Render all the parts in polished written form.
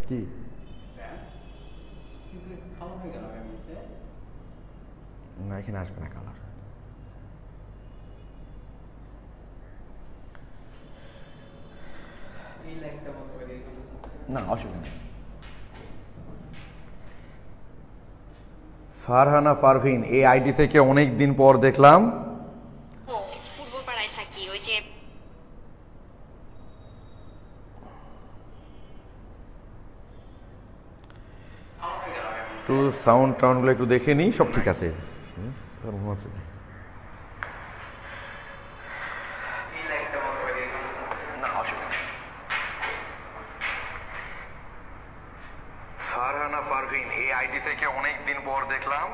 কি না এখানে আসবে না কালার না অসুবিধা নেই ফারহানা পারভিন এই আইডি থেকে অনেক দিন পর দেখলাম পূর্বপাড়ায় থাকি ওই যে একটু সাউন্ড টাউনগুলো একটু দেখে নিই সব ঠিক আছে ফারহানা পারভিন এই আইডি থেকে অনেক দিন পর দেখলাম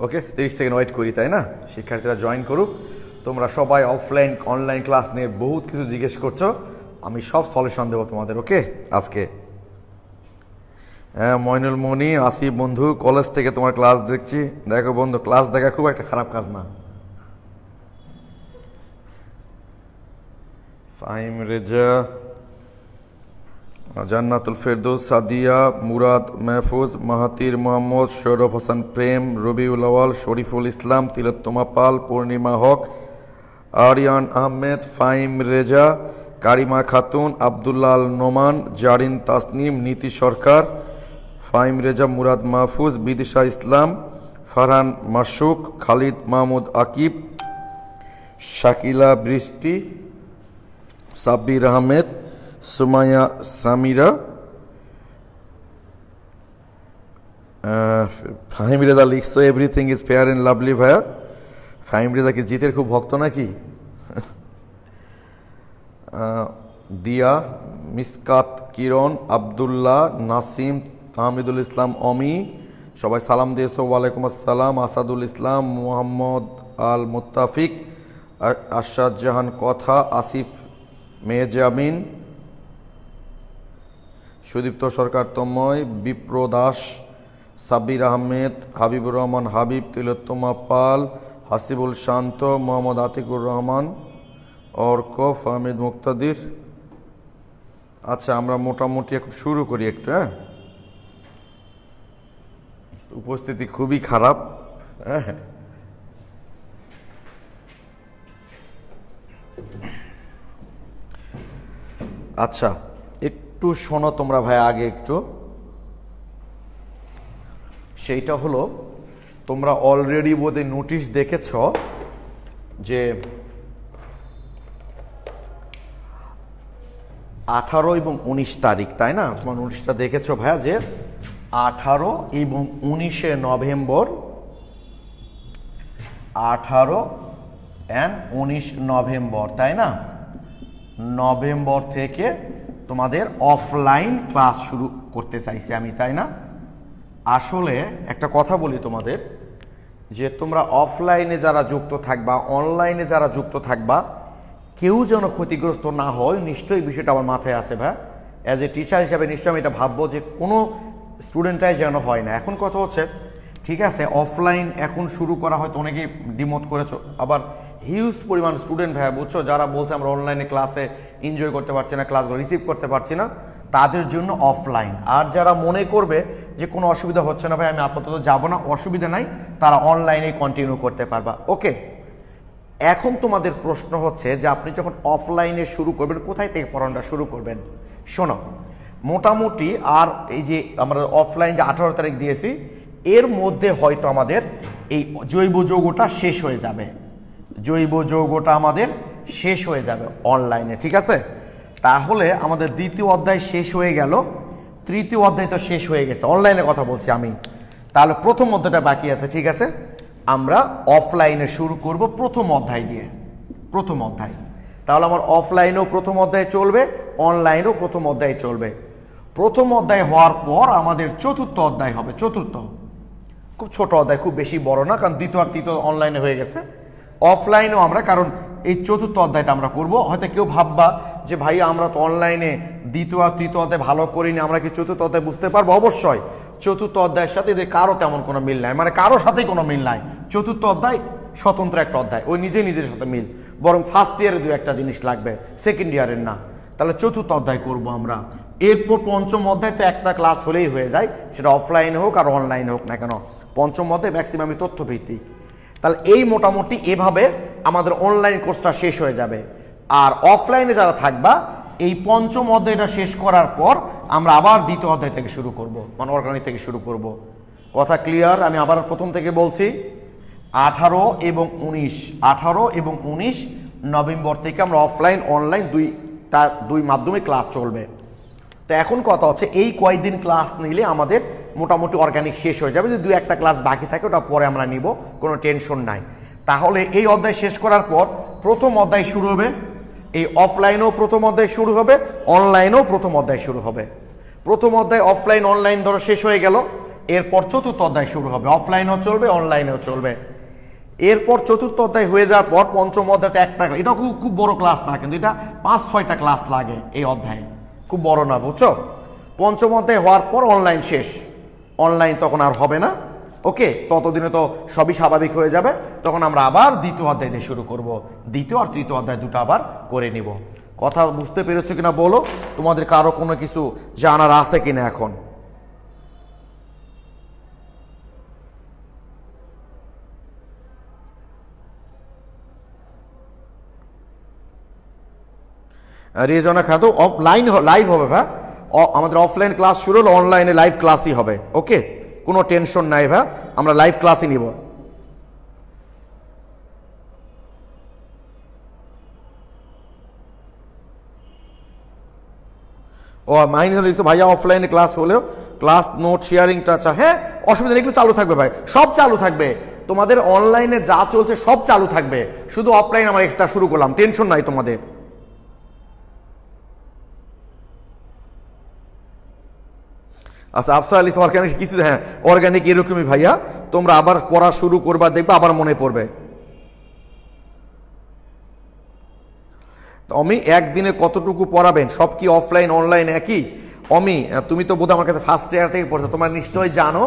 ওকে 30 সেকেন্ড ওয়েট করি তাই না শিক্ষার্থীরা জয়েন করুক তোমরা সবাই অফলাইন অনলাইন ক্লাস নিয়ে বহুত কিছু জিজ্ঞেস করছো আমি সব সলিউশন দেবো তোমাদের ওকে আজকে হ্যাঁ মইনুল মনি আসিফ বন্ধু কলেজ থেকে তোমার ক্লাস দেখছি দেখো বন্ধু ক্লাস দেখা খুব একটা খারাপ কাজ না ফাহিম রেজা জান্নাতুল ফেরদৌস সাদিয়া মুরাদ মেহফুজ মাহাতির মোহাম্মদ সৌরভ হাসান প্রেম রবিউল আওয়াল শরীফুল ইসলাম তিলোত্তমা পাল পূর্ণিমা হক আরিয়ান আহমেদ ফাহিম রেজা কারিমা খাতুন আব্দুল্লাহ আল নোমান জারিন তাসনিম নীতি সরকার ফাহিম রেজা মুরাদ মাহফুজ বিদিশা ইসলাম ফারহান মাসুক খালিদ মাহমুদ আকিব শাকিলা বৃষ্টি সাব্বির আহমেদ সুমাইয়া সামিরা ফাহিম রেজা লিখছো everything is fair and lovely ভাইয়া ফাহিম রেজা কি জিতের খুব ভক্ত নাকি দিয়া মিসকাত কিরণ আবদুল্লাহ নাসিম তাহমিদুল ইসলাম অমি সবাই সালাম দিয়েছো ওয়ালাইকুম আসসালাম আসাদুল ইসলাম মোহাম্মদ আল মুত্তাফিক আশাদ জাহান কথা আসিফ মেহজামিন সুদীপ্ত সরকার তন্ময় বিপ্র দাস সাব্বির আহমেদ হাবিবুর রহমান হাবিব তিলোত্তমা পাল হাসিবুল শান্ত মোহাম্মদ আতিকুর রহমান অর্ক ফাহমিদ মুক্তাদির আচ্ছা আমরা মোটামুটি এখন শুরু করি একটু হ্যাঁ উপস্থিতি খুবই খারাপ হ্যাঁ আচ্ছা একটু শোনো তোমরা ভাই আগে একটু সেইটা হলো তোমরা অলরেডি বোধহয় নোটিশ দেখেছ যে 18 এবং 19 তারিখ তাই না তোমার নোটিশটা দেখেছো ভাইয়া যে 18 এবং 19শে নভেম্বর 18 and 19 নভেম্বর তাই না নভেম্বর থেকে তোমাদের অফলাইন ক্লাস শুরু করতে চাইছি আমি তাই না আসলে একটা কথা বলি তোমাদের যে তোমরা অফলাইনে যারা যুক্ত থাকবা অনলাইনে যারা যুক্ত থাকবা কেউ যেন ক্ষতিগ্রস্ত না হয় নিশ্চয়ই বিষয়টা আমার মাথায় আছে ভাই অ্যাজ এ টিচার হিসাবে নিশ্চয়ই আমি এটা ভাববো যে কোনো স্টুডেন্টরাই যেন হয় না এখন কথা হচ্ছে ঠিক আছে অফলাইন এখন শুরু করা হয়তো অনেকেই ডিমোট করেছো আবার হিউজ পরিমাণ স্টুডেন্ট ভাই বুঝছো যারা বলছে আমরা অনলাইনে ক্লাসে এনজয় করতে পারছি না ক্লাসগুলো রিসিভ করতে পারছি না তাদের জন্য অফলাইন আর যারা মনে করবে যে কোনো অসুবিধা হচ্ছে না ভাই আমি আপাতত যাবো না অসুবিধা নাই তারা অনলাইনে কন্টিনিউ করতে পারবা ওকে এখন তোমাদের প্রশ্ন হচ্ছে যে আপনি যখন অফলাইনে শুরু করবেন কোথায় থেকে পড়ানোটা শুরু করবেন শোনো মোটামুটি আর এই যে আমরা অফলাইন যে 18 তারিখ দিয়েছি এর মধ্যে হয়তো আমাদের এই জৈব যৌগটা শেষ হয়ে যাবে জৈব যৌগটা আমাদের শেষ হয়ে যাবে অনলাইনে ঠিক আছে তাহলে আমাদের দ্বিতীয় অধ্যায় শেষ হয়ে গেল তৃতীয় অধ্যায় তো শেষ হয়ে গেছে অনলাইনে কথা বলছি আমি তাহলে প্রথম অধ্যায়টা বাকি আছে ঠিক আছে আমরা অফলাইনে শুরু করব প্রথম অধ্যায় দিয়ে প্রথম অধ্যায় তাহলে আমার অফলাইনেও প্রথম অধ্যায় চলবে অনলাইনেও প্রথম অধ্যায় চলবে প্রথম অধ্যায় হওয়ার পর আমাদের চতুর্থ অধ্যায় হবে চতুর্থ খুব ছোট অধ্যায় খুব বেশি বড় না কারণ দ্বিতীয় আর তৃতীয় অনলাইনে হয়ে গেছে অফলাইনেও আমরা কারণ এই চতুর্থ অধ্যায়টা আমরা করব হয়তো কেউ ভাববা যে ভাই আমরা তো অনলাইনে দ্বিতীয় আর তৃতীয় অধ্যায় ভালো করিনি আমরা কি চতুর্থ অধ্যায় বুঝতে পারবো অবশ্যই চতুর্থ অধ্যায়ের সাথে এদের কারো তেমন কোনো মিল নাই মানে কারোর সাথেই কোনো মিল নাই চতুর্থ অধ্যায় স্বতন্ত্র একটা অধ্যায় ওই নিজে নিজের সাথে মিল বরং ফার্স্ট ইয়ারে দু একটা জিনিস লাগবে সেকেন্ড ইয়ারের না তাহলে চতুর্থ অধ্যায় করব আমরা। এরপর পঞ্চম অধ্যায় তো একটা ক্লাস হলেই হয়ে যায়, সেটা অফলাইনে হোক আর অনলাইনে হোক না কেন। পঞ্চম অধ্যায় ম্যাক্সিমামই তথ্যভিত্তিক। তাহলে এই মোটামুটি এভাবে আমাদের অনলাইন কোর্সটা শেষ হয়ে যাবে। আর অফলাইনে যারা থাকবা এই পঞ্চম অধ্যায়টা শেষ করার পর আমরা আবার দ্বিতীয় অধ্যায় থেকে শুরু করব, মানে অর্গানিক থেকে শুরু করব। কথা ক্লিয়ার? আমি আবার প্রথম থেকে বলছি, 18 এবং 19 নভেম্বর থেকে আমরা অফলাইন অনলাইন দুই মাধ্যমে ক্লাস চলবে। তো এখন কথা হচ্ছে এই কয়েকদিন ক্লাস নিলে আমাদের মোটামুটি অর্গানিক শেষ হয়ে যাবে। যদি 2-1টা ক্লাস বাকি থাকে ওটা পরে আমরা নিব, কোনো টেনশন নাই। তাহলে এই অধ্যায় শেষ করার পর প্রথম অধ্যায় শুরু হবে। এই অফলাইনেও প্রথম অধ্যায় শুরু হবে, অনলাইনেও প্রথম অধ্যায় শুরু হবে। প্রথম অধ্যায় অফলাইন অনলাইন ধরো শেষ হয়ে গেল, এরপর চতুর্থ অধ্যায় শুরু হবে, অফলাইনেও চলবে অনলাইনেও চলবে। এরপর চতুর্থ অধ্যায় হয়ে যাওয়ার পর পঞ্চম অধ্যায়টা একটা, এটা খুব বড় ক্লাস না, কিন্তু এটা 5-6টা ক্লাস লাগে এই অধ্যায়ে, খুব বড় না, বুঝছো? পঞ্চম অধ্যায় হওয়ার পর অনলাইন শেষ, অনলাইন তখন আর হবে না। ওকে, ততদিনে তো সবই স্বাভাবিক হয়ে যাবে, তখন আমরা আবার দ্বিতীয় অধ্যায় দিয়ে শুরু করব। দ্বিতীয় আর তৃতীয় অধ্যায় দুটো আবার করে নিব। কথা বুঝতে পেরেছো কিনা বলো? তোমাদের কারো কোনো কিছু জানার আছে কিনা এখন? রেজনা খাতো লাইভ হবে ভাই, আমাদের অফলাইন ক্লাস শুরু হলো, অনলাইনে লাইভ ক্লাসই হবে। ওকে, কোনো টেনশন নাই ভাই, আমরা লাইভ ক্লাসই নিব। ও মাইনে লিখছো ভাইয়া অফলাইনে ক্লাস হলেও ক্লাস নোট শেয়ারিংটা হ্যাঁ অসুবিধা নেই, এগুলো চালু থাকবে ভাই, সব চালু থাকবে। তোমাদের অনলাইনে যা চলছে সব চালু থাকবে, শুধু অফলাইন আমরা এক্সট্রা শুরু করলাম, টেনশন নাই তোমাদের। আচ্ছা, আফসার আলী অর্গানিক কিছু, হ্যাঁ অর্গানিক এরকমই ভাইয়া, তোমরা আবার পড়া শুরু করবা, দেখবা আবার মনে পড়বে। অমি একদিনে কতটুকু পড়াবেন? সব কি অফলাইন অনলাইন একই? অমি তুমি তো বোধহয় আমার কাছে ফার্স্ট ইয়ার থেকে পড়ছো, তোমরা নিশ্চয়ই জানো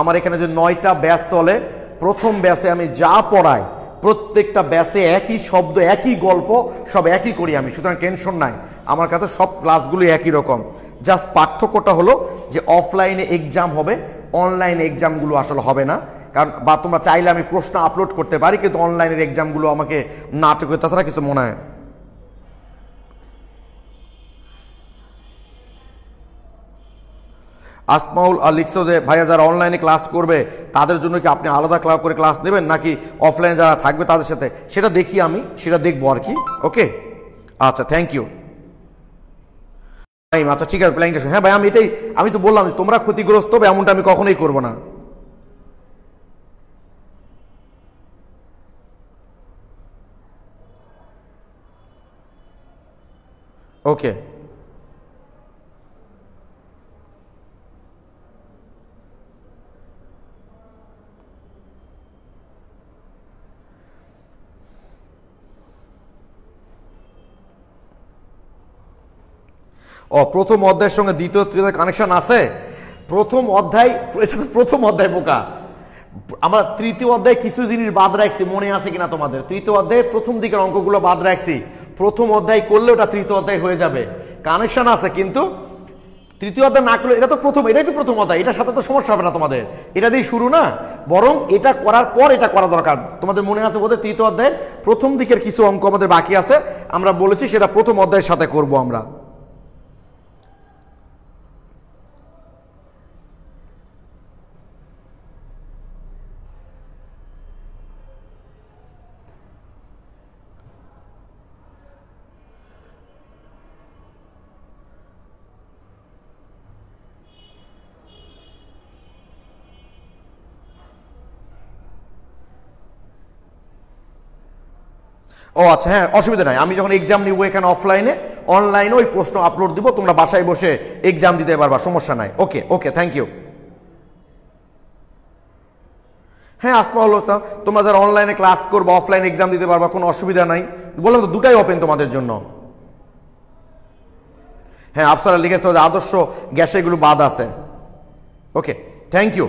আমার এখানে যে 9টা ব্যাচ চলে। প্রথম ব্যাচে আমি যা পড়াই প্রত্যেকটা ব্যাচে একই শব্দ, একই গল্প, সব একই করি আমি, সুতরাং টেনশন নাই, আমার কাছে সব ক্লাসগুলো একই রকম। জাস্ট পার্থক্যটা হলো যে অফলাইনে এক্সাম হবে, অনলাইনে এক্সামগুলো আসলে হবে না। কারণ বা তোমরা চাইলে আমি প্রশ্ন আপলোড করতে পারি, কিন্তু অনলাইনের এক্সামগুলো আমাকে নাটক, তাছাড়া কিছু মনে হয়। আসমাউল লিখছো যে ভাইয়া যারা অনলাইনে ক্লাস করবে তাদের জন্য কি আপনি আলাদা করে ক্লাস নেবেন, নাকি অফলাইনে যারা থাকবে তাদের সাথে? সেটা দেখি, আমি সেটা দেখবো আর কি। ওকে, আচ্ছা, থ্যাংক ইউ। আচ্ছা ঠিক আছে, প্ল্যানিংটা হ্যাঁ ভাই, আমি তো বললাম তোমরা ক্ষতিগ্রস্ত হবে এমনটা আমি কখনোই করবো না। ওকে, প্রথম অধ্যায়ের সঙ্গে দ্বিতীয় তৃতীয় কানেকশন আছে? প্রথম অধ্যায় বোকা, আমরা তৃতীয় অধ্যায় কিছু জিনিস বাদ রাখছি, মনে আছে কিনা তোমাদের? তৃতীয় অধ্যায়ে প্রথম দিকের অঙ্কগুলো বাদ রাখছি, প্রথম অধ্যায় করলে ওটা তৃতীয় অধ্যায় হয়ে যাবে। কানেকশন আছে, কিন্তু তৃতীয় অধ্যায় না করলে, এটাই তো প্রথম অধ্যায়, এটার সাথে তো সমস্যা হবে না তোমাদের, এটা দিয়ে শুরু না, বরং এটা করার পর এটা করা দরকার। তোমাদের মনে আছে বোধহয় তৃতীয় অধ্যায়ের প্রথম দিকের কিছু অঙ্ক আমাদের বাকি আছে, আমরা বলেছি সেটা প্রথম অধ্যায়ের সাথে করব আমরা। ও আচ্ছা, হ্যাঁ অসুবিধা নাই, আমি যখন এক্সাম নিব এখানে অফলাইনে অনলাইনে ওই প্রশ্ন আপলোড দিব, তোমরা বাসায় বসে এক্সাম দিতে পারবা, সমস্যা নাই। ওকে ওকে, থ্যাংক ইউ। হ্যাঁ আসমাউল হোসেন, তোমরা যারা অনলাইনে ক্লাস করবো অফলাইন এক্সাম দিতে পারবা, কোনো অসুবিধা নাই, বললাম তো দুটাই ওপেন তোমাদের জন্য। হ্যাঁ আফসারা লিখেছে যে আদর্শ গ্যাসে এগুলো বাদ আছে। ওকে, থ্যাংক ইউ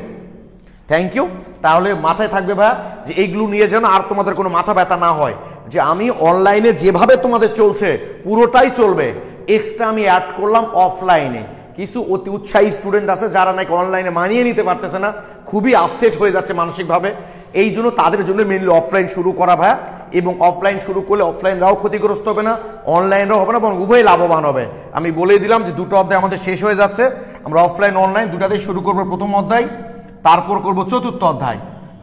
থ্যাংক ইউ। তাহলে মাথায় থাকবে ভাইয়া যে এইগুলো নিয়ে যেন আর তোমাদের কোনো মাথা ব্যথা না হয়, যে আমি অনলাইনে যেভাবে তোমাদের চলছে পুরোটাই চলবে, এক্সট্রা আমি অ্যাড করলাম অফলাইনে। কিছু অতি উৎসাহী স্টুডেন্ট আছে যারা নাকি অনলাইনে মানিয়ে নিতে পারতেছে না, খুবই আপসেট হয়ে যাচ্ছে মানসিকভাবে, এই জন্য তাদের জন্য মেনলি অফলাইন শুরু করা ভাইয়া। এবং অফলাইন শুরু করলে অফলাইনরাও ক্ষতিগ্রস্ত হবে না, অনলাইনরাও হবে না, এবং উভয় লাভবান হবে। আমি বলেই দিলাম যে দুটো অধ্যায় আমাদের শেষ হয়ে যাচ্ছে, আমরা অফলাইন অনলাইন দুটাতেই শুরু করবো প্রথম অধ্যায়, তারপর করব চতুর্থ অধ্যায়।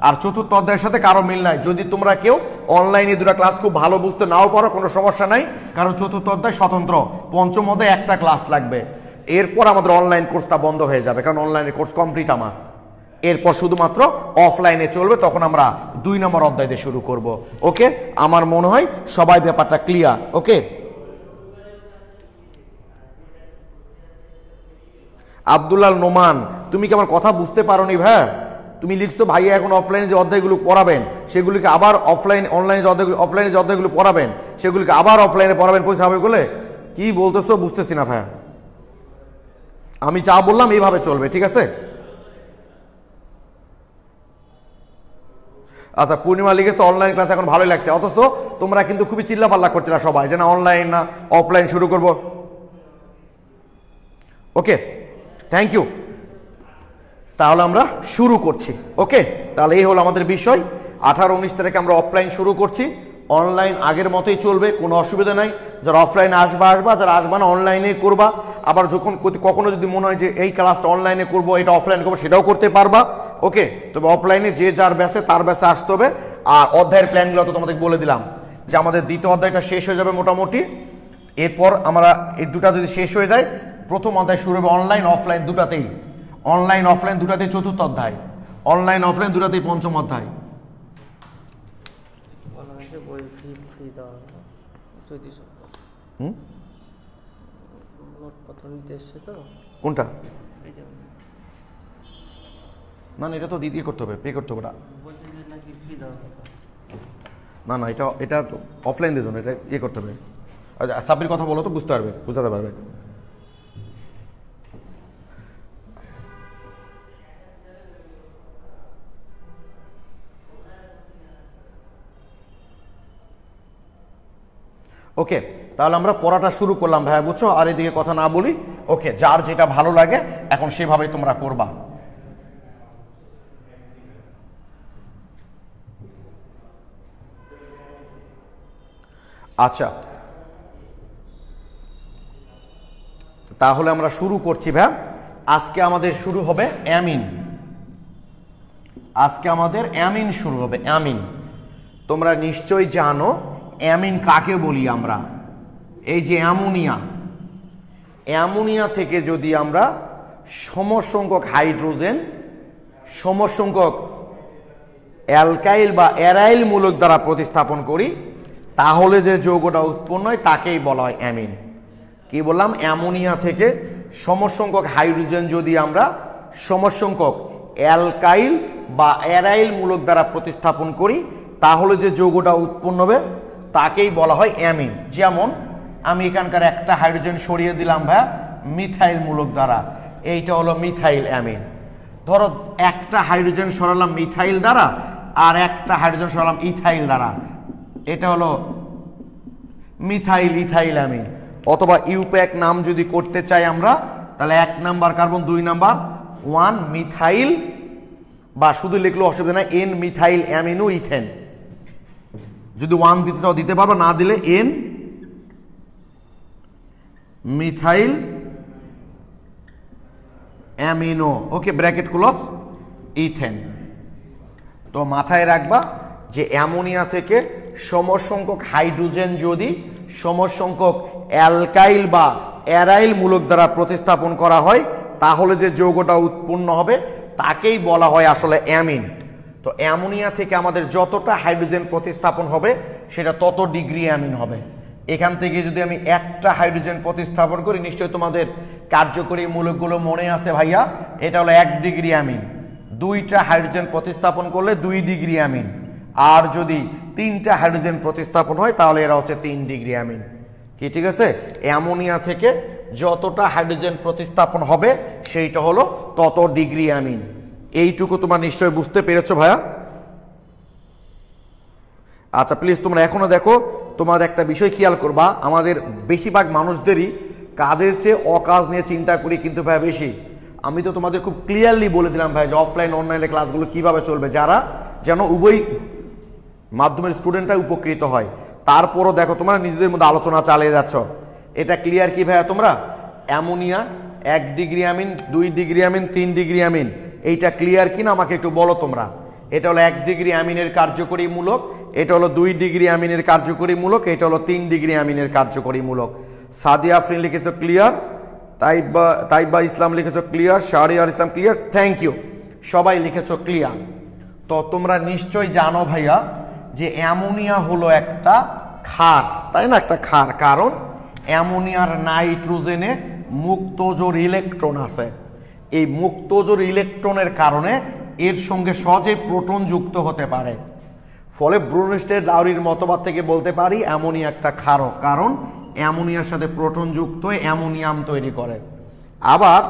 আর চতুর্থ অধ্যায়ের সাথে কারো মিল নাই। যদি তোমরা কেউ অনলাইনে দুটো ক্লাস খুব ভালো বুঝতে নাও পারো, কোনো সমস্যা নাই, কারণ চতুর্থ অধ্যায় স্বতন্ত্র, পঞ্চম অধ্যায় একটা ক্লাস লাগবে। এরপর আমাদের অনলাইন কোর্সটা বন্ধ হয়ে যাবে, কারণ অনলাইনের কোর্স কমপ্লিট আমার। এরপর শুধুমাত্র অফলাইনে চলবে, তখন আমরা 2 নম্বর অধ্যায় দিয়ে শুরু করব। ওকে, আমার মনে হয় সবাই ব্যাপারটা ক্লিয়ার। ওকে, আব্দুল্লাহ নোমান, তুমি কি আমার কথা বুঝতে পারোনি ভাই? তুমি লিখছো ভাইয়া এখন অফলাইনে যে অধ্যায়গুলো পড়াবেন সেগুলিকে আবার অফলাইন, অনলাইনে যে অধ্যায়গুলো, অফলাইনে যে অধ্যায়গুলো পড়াবেন সেগুলিকে আবার অফলাইনে পড়াবেন, পয়সা হবে বলে কি বলতেছো বুঝতেছি না ভাইয়া। আমি যা বললাম এইভাবে চলবে, ঠিক আছে? আচ্ছা, পূর্ণিমা লিখেছে অনলাইন ক্লাস এখন ভালোই লাগছে, অথচ তোমরা কিন্তু খুবই চিল্লাপাল্লা করছিল সবাই যে না অনলাইন না অফলাইন শুরু করব। ওকে, থ্যাংক ইউ। তাহলে আমরা শুরু করছি। ওকে, তাহলে এই হলো আমাদের বিষয়। 18-19 তারিখে আমরা অফলাইন শুরু করছি, অনলাইন আগের মতোই চলবে, কোনো অসুবিধা নাই। যারা অফলাইনে আসবা, যারা আসবা না অনলাইনে করবা। আবার যখন কখনো যদি মনে হয় যে এই ক্লাসটা অনলাইনে করবো, এটা অফলাইনে করবো, সেটাও করতে পারবা। ওকে, তবে অফলাইনে যে যার ব্যাসে তার ব্যাসে আসতে হবে। আর অধ্যায়ের প্ল্যানগুলো তো তোমাদের বলে দিলাম যে আমাদের দ্বিতীয় অধ্যায়টা শেষ হয়ে যাবে মোটামুটি। এরপর আমরা এই দুটা যদি শেষ হয়ে যায়, প্রথম অধ্যায় শুরু হবে অনলাইন অফলাইন দুটাতেই, অনলাইন অফলাইন দুটাতেই চতুর্থ অধ্যায়, অনলাইন অফলাইন দুটাতেই পঞ্চম অধ্যায়। কোনটা? না না, এটা তো দিদি করতে হবে, পে করতে হবে না। না না, এটা অফলাইনদের জন্য, এটা ইয়ে করতে হবে। সাব্বির কথা বলো তো বুঝতে পারবে, বুঝাতে পারবে। ওকে, তাহলে আমরা পড়াটা শুরু করলাম ভাইয়া, বুঝছো? আর এদিকে কথা না বলি। ওকে, যার যেটা ভালো লাগে এখন সেভাবেই তোমরা করবা। আচ্ছা, তাহলে আমরা শুরু করছি ভাইয়া। আজকে আমাদের শুরু হবে অ্যামিন। আজকে আমাদের অ্যামিন শুরু হবে, অ্যামিন। তোমরা নিশ্চয়ই জানো অ্যামিন কাকে বলি আমরা। এই যে অ্যামোনিয়া, অ্যামোনিয়া থেকে যদি আমরা সমসংখ্যক হাইড্রোজেন, সমসংখ্যক অ্যালকাইল বা অ্যারাইল মূলক দ্বারা প্রতিস্থাপন করি, তাহলে যে যৌগটা উৎপন্ন হয় তাকেই বলা হয় অ্যামিন। কি বললাম? অ্যামোনিয়া থেকে সমসংখ্যক হাইড্রোজেন যদি আমরা সমসংখ্যক অ্যালকাইল বা অ্যারাইল মূলক দ্বারা প্রতিস্থাপন করি, তাহলে যে যৌগটা উৎপন্ন হবে তাকেই বলা হয় অ্যামিন। যেমন আমি এখানকার একটা হাইড্রোজেন সরিয়ে দিলাম ভাইয়া মিথাইল মূলক দ্বারা, এইটা হলো মিথাইল অ্যামিন। ধরো একটা হাইড্রোজেন সরালাম মিথাইল দ্বারা, আর একটা হাইড্রোজেন সরালাম ইথাইল দ্বারা, এটা হলো মিথাইল ইথাইল অ্যামিন। অথবা ইউপ্যাক নাম যদি করতে চাই আমরা, তাহলে 1 নাম্বার কার্বন 2 নাম্বার 1 মিথাইল, বা শুধু লিখলেও অসুবিধা নাই এন মিথাইল অ্যামিনো ইথেন। যদি 1 দিতে চাও দিতে পারবো, না দিলে এন মিথাইল অ্যামিনো, ওকে, ব্র্যাকেট ক্লোজ ইথেন। তো মাথায় রাখবা যে অ্যামোনিয়া থেকে সমসংখ্যক হাইড্রোজেন যদি সমসংখ্যক অ্যালকাইল বা অ্যারাইল মূলক দ্বারা প্রতিস্থাপন করা হয়, তাহলে যে যৌগটা উৎপন্ন হবে তাকেই বলা হয় আসলে অ্যামিন। তো অ্যামোনিয়া থেকে আমাদের যতটা হাইড্রোজেন প্রতিস্থাপন হবে সেটা তত ডিগ্রি অ্যামিন হবে। এখান থেকে যদি আমি একটা হাইড্রোজেন প্রতিস্থাপন করি, নিশ্চয়ই তোমাদের কার্যকরী মূলকগুলো মনে আছে ভাইয়া, এটা হলো 1 ডিগ্রি অ্যামিন। 2টা হাইড্রোজেন প্রতিস্থাপন করলে 2 ডিগ্রি অ্যামিন। আর যদি 3টা হাইড্রোজেন প্রতিস্থাপন হয় তাহলে এরা হচ্ছে 3 ডিগ্রি অ্যামিন। কি ঠিক আছে? অ্যামোনিয়া থেকে যতটা হাইড্রোজেন প্রতিস্থাপন হবে সেইটা হলো তত ডিগ্রি অ্যামিন। এইটুকু তোমরা নিশ্চয়ই বুঝতে পেরেছো ভাইয়া। আচ্ছা, প্লিজ তোমরা এখনো দেখো, তোমার একটা বিষয় খেয়াল করবা, আমাদের বেশিরভাগ মানুষদেরই কাজের চেয়ে অকাজ নিয়ে চিন্তা করি কিন্তু ভাই বেশি। আমি তো তোমাদের খুব ক্লিয়ারলি বলে দিলাম ভাই যে অফলাইন অনলাইনে ক্লাসগুলো কিভাবে চলবে, যারা যেন উভয় মাধ্যমের স্টুডেন্টরাই উপকৃত হয়। তারপরও দেখো তোমরা নিজেদের মধ্যে আলোচনা চালিয়ে যাচ্ছ। এটা ক্লিয়ার কি ভাইয়া তোমরা? Ammonia 1 degree amine, 2 degree amine, 3 degree amine, এইটা ক্লিয়ার কিনা আমাকে একটু বলো তোমরা। এটা হলো 1 ডিগ্রি অ্যামিনের কার্যকরীমূলক, এটা হলো 2 ডিগ্রি অ্যামিনের কার্যকরীমূলক, এটা হলো 3 ডিগ্রি অ্যামিনের কার্যকরীমূলক। সাদিয়া আফরিন লিখেছো ক্লিয়ার, তাইবা ইসলাম লিখেছো clear, Shahriar Islam clear, thank you, সবাই লিখেছো ক্লিয়ার। তো তোমরা নিশ্চয়ই জানো ভাইয়া যে অ্যামোনিয়া হলো একটা ক্ষার, তাই না? একটা ক্ষার, কারণ অ্যামোনিয়ার নাইট্রোজেনে মুক্তজোর ইলেকট্রন আছে। এই মুক্তজোর ইলেকট্রনের কারণে এর সঙ্গে সহজে প্রোটন যুক্ত হতে পারে। ফলে ব্রুনস্টেড লাউরির মতবাদ থেকে বলতে পারি অ্যামোনিয়া একটা ক্ষারক, কারণ অ্যামোনিয়ার সাথে প্রোটন যুক্ত হয়ে অ্যামোনিয়াম তৈরি করে। আবার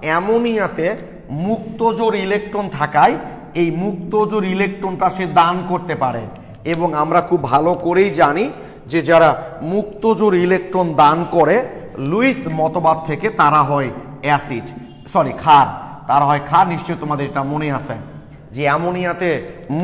অ্যামোনিয়াতে মুক্তজোর ইলেকট্রন থাকায় এই মুক্তজোর ইলেকট্রনটা সে দান করতে পারে, এবং আমরা খুব ভালো করেই জানি যে যারা মুক্তজোর ইলেকট্রন দান করে লুইস মতবাদ থেকে তারা হয় অ্যাসিড, সরি ক্ষার, তারা হয় ক্ষার। নিশ্চয়ই তোমাদের এটা মনে আছে যে অ্যামোনিয়াতে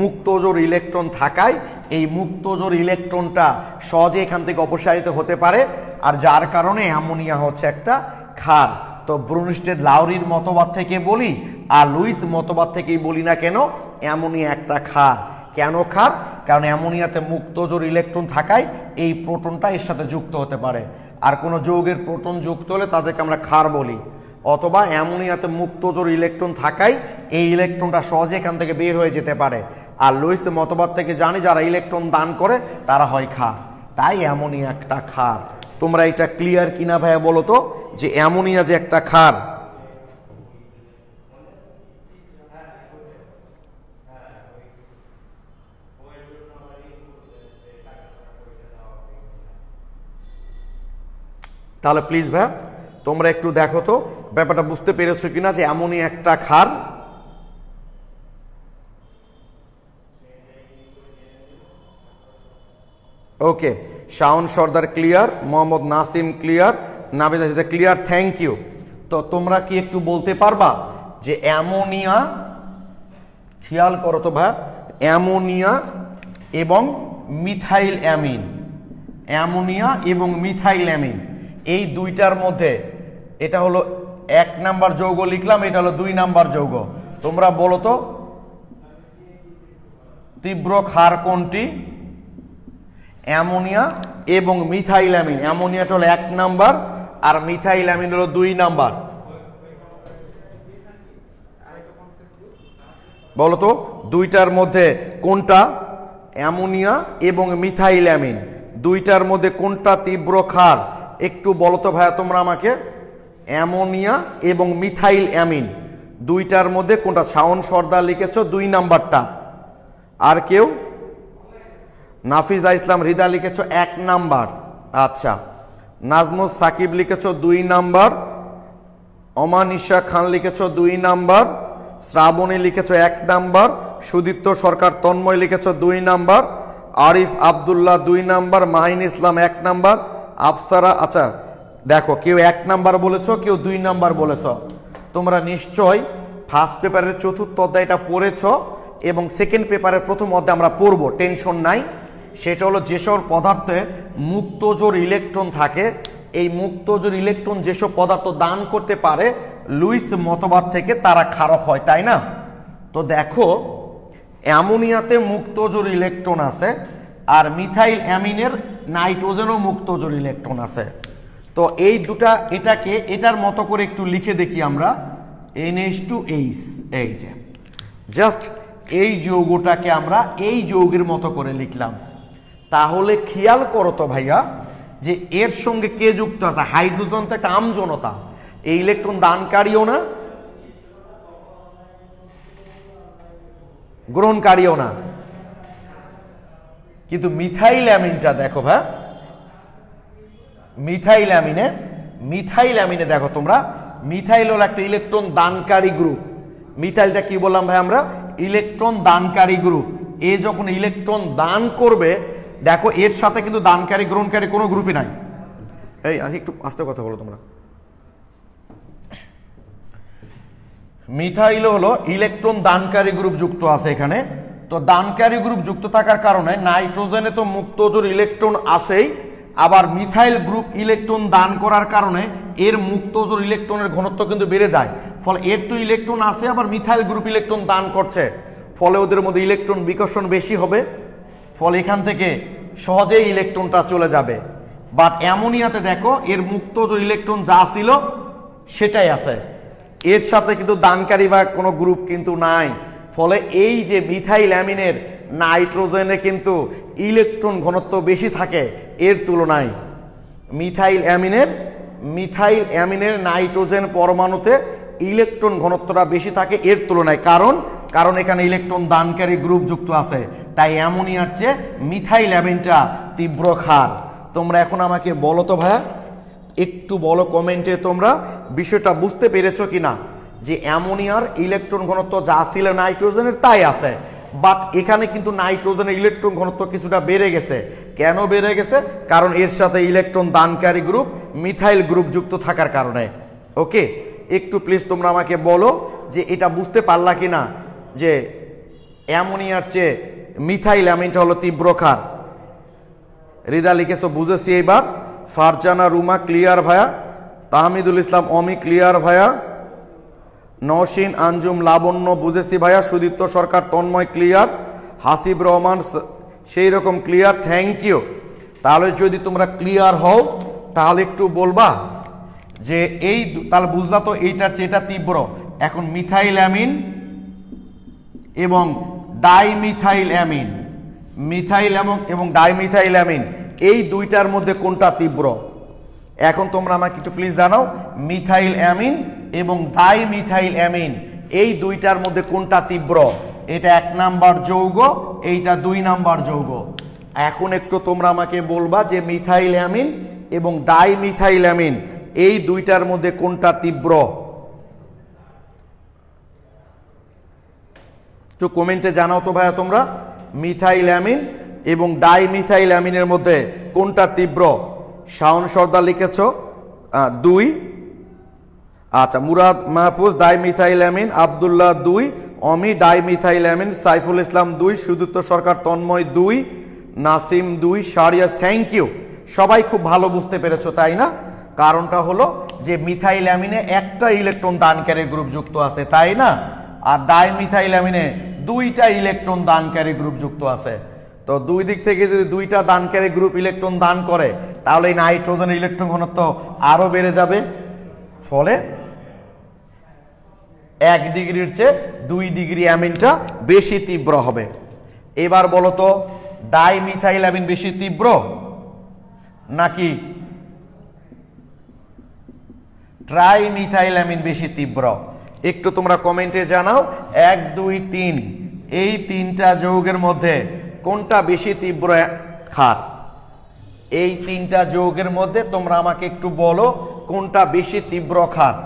মুক্তজোর ইলেকট্রন থাকায় এই মুক্তজোর ইলেকট্রনটা সহজে এখান থেকে অপসারিত হতে পারে, আর যার কারণে অ্যামোনিয়া হচ্ছে একটা ক্ষার। তো ব্রুনস্টেড লাউরির মতবাদ থেকে বলি আর লুইস মতবাদ থেকেই বলি না কেন, অ্যামোনিয়া একটা ক্ষার। কেন ক্ষার? কারণ অ্যামোনিয়াতে মুক্তজোর ইলেকট্রন থাকায় এই প্রোটনটা এর সাথে যুক্ত হতে পারে, আর কোনো যৌগের প্রোটন যুক্ত হলে তাদেরকে আমরা ক্ষার বলি। অথবা অ্যামোনিয়াতে মুক্তজোর ইলেকট্রন থাকায় এই ইলেকট্রনটা সহজে এখান থেকে বের হয়ে যেতে পারে, আর লুইস মতবাদ থেকে জানি যারা ইলেকট্রন দান করে তারা হয় ক্ষার, তাই অ্যামোনিয়া একটা ক্ষার। তোমরা এটা ক্লিয়ার কিনা ভাইয়া বলো তো যে অ্যামোনিয়া যে একটা ক্ষার? তাহলে প্লিজ ভাইয়া তোমরা একটু দেখো তো ব্যাপারটা বুঝতে পেরেছো কিনা যে অ্যামোনিয়া একটা ক্ষার। Okay, Shaon Sardar clear, Mohammad Nasim clear, Nabid clear, thank you. তো তোমরা কি একটু বলতে পারবা যে অ্যামোনিয়া, খেয়াল করো তো ভাই, অ্যামোনিয়া এবং মিথাইল অ্যামিন, অ্যামোনিয়া এবং মিথাইল অ্যামিন এই দুইটার মধ্যে এটা হলো 1 নাম্বার যৌগ লিখলাম, এটা হলো 2 নাম্বার যৌগ। তোমরা বলো তো তীব্র ক্ষার কোনটি? অ্যামোনিয়া এবং মিথাইল অ্যামিন। অ্যামোনিয়াটা হলো 1 নাম্বার আর মিথাইল অ্যামিন হলো 2 নাম্বার। বলো তো দুইটার মধ্যে কোনটা, অ্যামোনিয়া এবং মিথাইল অ্যামিন, দুইটার মধ্যে কোনটা তীব্র ক্ষার? একটু বলো তো ভাইয়া তোমরা আমাকে। অ্যামোনিয়া এবং মিথাইল অ্যামিন দুইটার মধ্যে কোনটা? শাওন সর্দার লিখেছো 2 নাম্বারটা। আর কেউ? নাফিজা ইসলাম হৃদা লিখেছো 1 নাম্বার। আচ্ছা, নাজমুস সাকিব লিখেছো 2 নাম্বার, অমানিশা খান লিখেছো 2 নাম্বার, শ্রাবণী লিখেছো 1 নাম্বার, সুদীপ্ত সরকার তন্ময় লিখেছো 2 নাম্বার, আরিফ আব্দুল্লাহ 2 নাম্বার, মাহিন ইসলাম 1 নাম্বার, আফসারা। আচ্ছা দেখো, কেউ 1 নাম্বার বলেছো, কেউ 2 নাম্বার বলেছো। তোমরা নিশ্চয় ফার্স্ট পেপারের 4র্থ অধ্যায়টা পড়েছো এবং সেকেন্ড পেপারের 1ম অধ্যায় আমরা পড়বো, টেনশন নাই। সেটা হলো যেসব পদার্থে মুক্তজোর ইলেকট্রন থাকে, এই মুক্তজোর ইলেকট্রন যেসব পদার্থ দান করতে পারে লুইস মতবাদ থেকে তারা ক্ষারক হয়, তাই না? তো দেখো অ্যামোনিয়াতে মুক্তজোর ইলেকট্রন আছে আর মিথাইল অ্যামিনের নাইট্রোজেনও মুক্তজোর ইলেকট্রন আছে। তো এই দুটা, এটাকে এটার মতো করে একটু লিখে দেখি আমরা, NH2H। এই যে জাস্ট এই যৌগটাকে আমরা এই যৌগের মতো করে লিখলাম। তাহলে খেয়াল করো তো ভাইয়া যে এর সঙ্গে কে যুক্ত আছে? হাইড্রোজেন তো একটা আমজনতা, এই ইলেকট্রন দানকারীও না গ্রহণকারীও না। কিন্তু মিথাইল অ্যামিনটা দেখো ভাই, মিথাইল অ্যামিনে দেখো তোমরা, মিথাইল হলো একটা ইলেকট্রন দানকারী গ্রুপ। মিথাইলটা কি বললাম ভাই আমরা? ইলেকট্রন দানকারী গ্রুপ। এ যখন ইলেকট্রন দান করবে, দেখো এর সাথে কিন্তু দানকারী গ্রহণকারী কোনো গ্রুপই নাই। এই একটু আস্তে কথা বলো তোমরা। মিথাইল হলো ইলেকট্রন দানকারী গ্রুপ যুক্ত আছে এখানে। তো দানকারী গ্রুপ যুক্ত থাকার কারণে নাইট্রোজেনে তো মুক্তজোর ইলেকট্রন আছেই, আবার মিথাইল গ্রুপ ইলেকট্রন দান করার কারণে এর মুক্তজোর ইলেকট্রনের ঘনত্ব কিন্তু বেড়ে যায়। ফলে এর তো ইলেকট্রন আছে, আবার মিথাইল গ্রুপ ইলেকট্রন দান করছে, ফলে ওদের মধ্যে ইলেকট্রন বিকর্ষণ বেশি হবে, ফলে এখান থেকে সহজেই ইলেকট্রনটা চলে যাবে। বাট অ্যামোনিয়াতে দেখো এর মুক্তজোর ইলেকট্রন যা ছিল সেটাই আছে, এর সাথে কিন্তু দানকারী বা কোনো গ্রুপ কিন্তু নাই। ফলে এই যে মিথাইল অ্যামিনের নাইট্রোজেনে কিন্তু ইলেকট্রন ঘনত্ব বেশি থাকে এর তুলনায়। মিথাইল অ্যামিনের নাইট্রোজেন পরমাণুতে ইলেকট্রন ঘনত্বটা বেশি থাকে এর তুলনায়, কারণ এখানে ইলেকট্রন দানকারী গ্রুপ যুক্ত আছে, তাই অ্যামোনিয়ার চেয়ে মিথাইল অ্যামিনটা তীব্র ক্ষার। তোমরা এখন আমাকে বলো তো ভাইয়া, একটু বলো কমেন্টে তোমরা বিষয়টা বুঝতে পেরেছো কিনা, যে অ্যামোনিয়ার ইলেকট্রন ঘনত্ব যা ছিল নাইট্রোজেনের তাই আছে, বাট এখানে কিন্তু নাইট্রোজেনের ইলেকট্রন ঘনত্ব কিছুটা বেড়ে গেছে। কেন বেড়ে গেছে? কারণ এর সাথে ইলেকট্রন দানকারী গ্রুপ মিথাইল গ্রুপ যুক্ত থাকার কারণে। ওকে, একটু প্লিজ তোমরা আমাকে বলো যে এটা বুঝতে পারলা কিনা, যে অ্যামোনিয়ার চেয়ে মিথাইল অ্যামিনটা হলো তীব্র ক্ষার। রিদা লিখেছো বুঝেছি এইবার। ফারজানা রুমা ক্লিয়ার ভাইয়া, তাহমিদুল ইসলাম অমি ক্লিয়ার ভাইয়া, নওশিন আঞ্জুম লাবণ্য বুঝেছি ভাইয়া, সুদীপ্ত সরকার তন্ময় ক্লিয়ার, হাসিব রহমান সেই রকম ক্লিয়ার, থ্যাংক ইউ। তাহলে যদি তোমরা ক্লিয়ার হও তাহলে একটু বলবা যে এই, তাহলে বুঝলা তো এইটার চেয়ে এটা তীব্র। এখন মিথাইল অ্যামিন এবং ডাইমিথাইল অ্যামিন, মিথাইল এবং ডাইমিথাইল অ্যামিন এই দুইটার মধ্যে কোনটা তীব্র? এখন তোমরা আমাকে একটু প্লিজ জানাও, মিথাইল অ্যামিন এবং ডাইমিথাইল অ্যামিন এই দুইটার মধ্যে কোনটা তীব্র? এটা 1 নাম্বার যৌগ, এইটা 2 নাম্বার যৌগ। এখন একটু তোমরা আমাকে বলবা যে মিথাইল অ্যামিন এবং ডাইমিথাইল অ্যামিন এই দুইটার মধ্যে কোনটা তীব্র? একটু কমেন্টে জানাও তো ভাইয়া তোমরা, মিথাইল অ্যামিন এবং ডাইমিথাইল অ্যামিনের মধ্যে কোনটা তীব্র? শাওন সর্দার লিখেছ 2। আচ্ছা, Murad Mahfuz dimethyl amine, Abdullah 2, Omi dimethyl amine, Saiful Islam 2, Sudipta Sarkar Tonmoy 2, Nasim 2, Sharias thank you. সবাই খুব ভালো বুঝতে পেরেছো তাই না? কারণটা হলো যে মিথাইল অ্যামিনে একটা ইলেকট্রন দানকারী গ্রুপ যুক্ত আছে তাই না, আর ডাইমিথাইল অ্যামিনে 2টা ইলেকট্রন দানকারী গ্রুপ যুক্ত আছে। তো দুই দিক থেকে যদি 2টা দানকারী গ্রুপ ইলেকট্রন দান করে তাহলে এই নাইট্রোজেনের ইলেকট্রন ঘনত্ব আরো বেড়ে যাবে, ফলে 1 ডিগ্রির চেয়ে 2 ডিগ্রি অ্যামিনটা বেশি তীব্র হবে। এবার বলো তো ডাইমিথাইল অ্যামিন বেশি তীব্র নাকি ট্রাইমিথাইল অ্যামিন বেশি তীব্র? একটু তোমরা কমেন্টে জানাও। 1, 2, 3 এই 3টা যৌগের মধ্যে কোনটা বেশি তীব্র ক্ষার? এই 3টা যৌগের মধ্যে তোমরা আমাকে একটু বলো কোনটা বেশি তীব্র ক্ষার?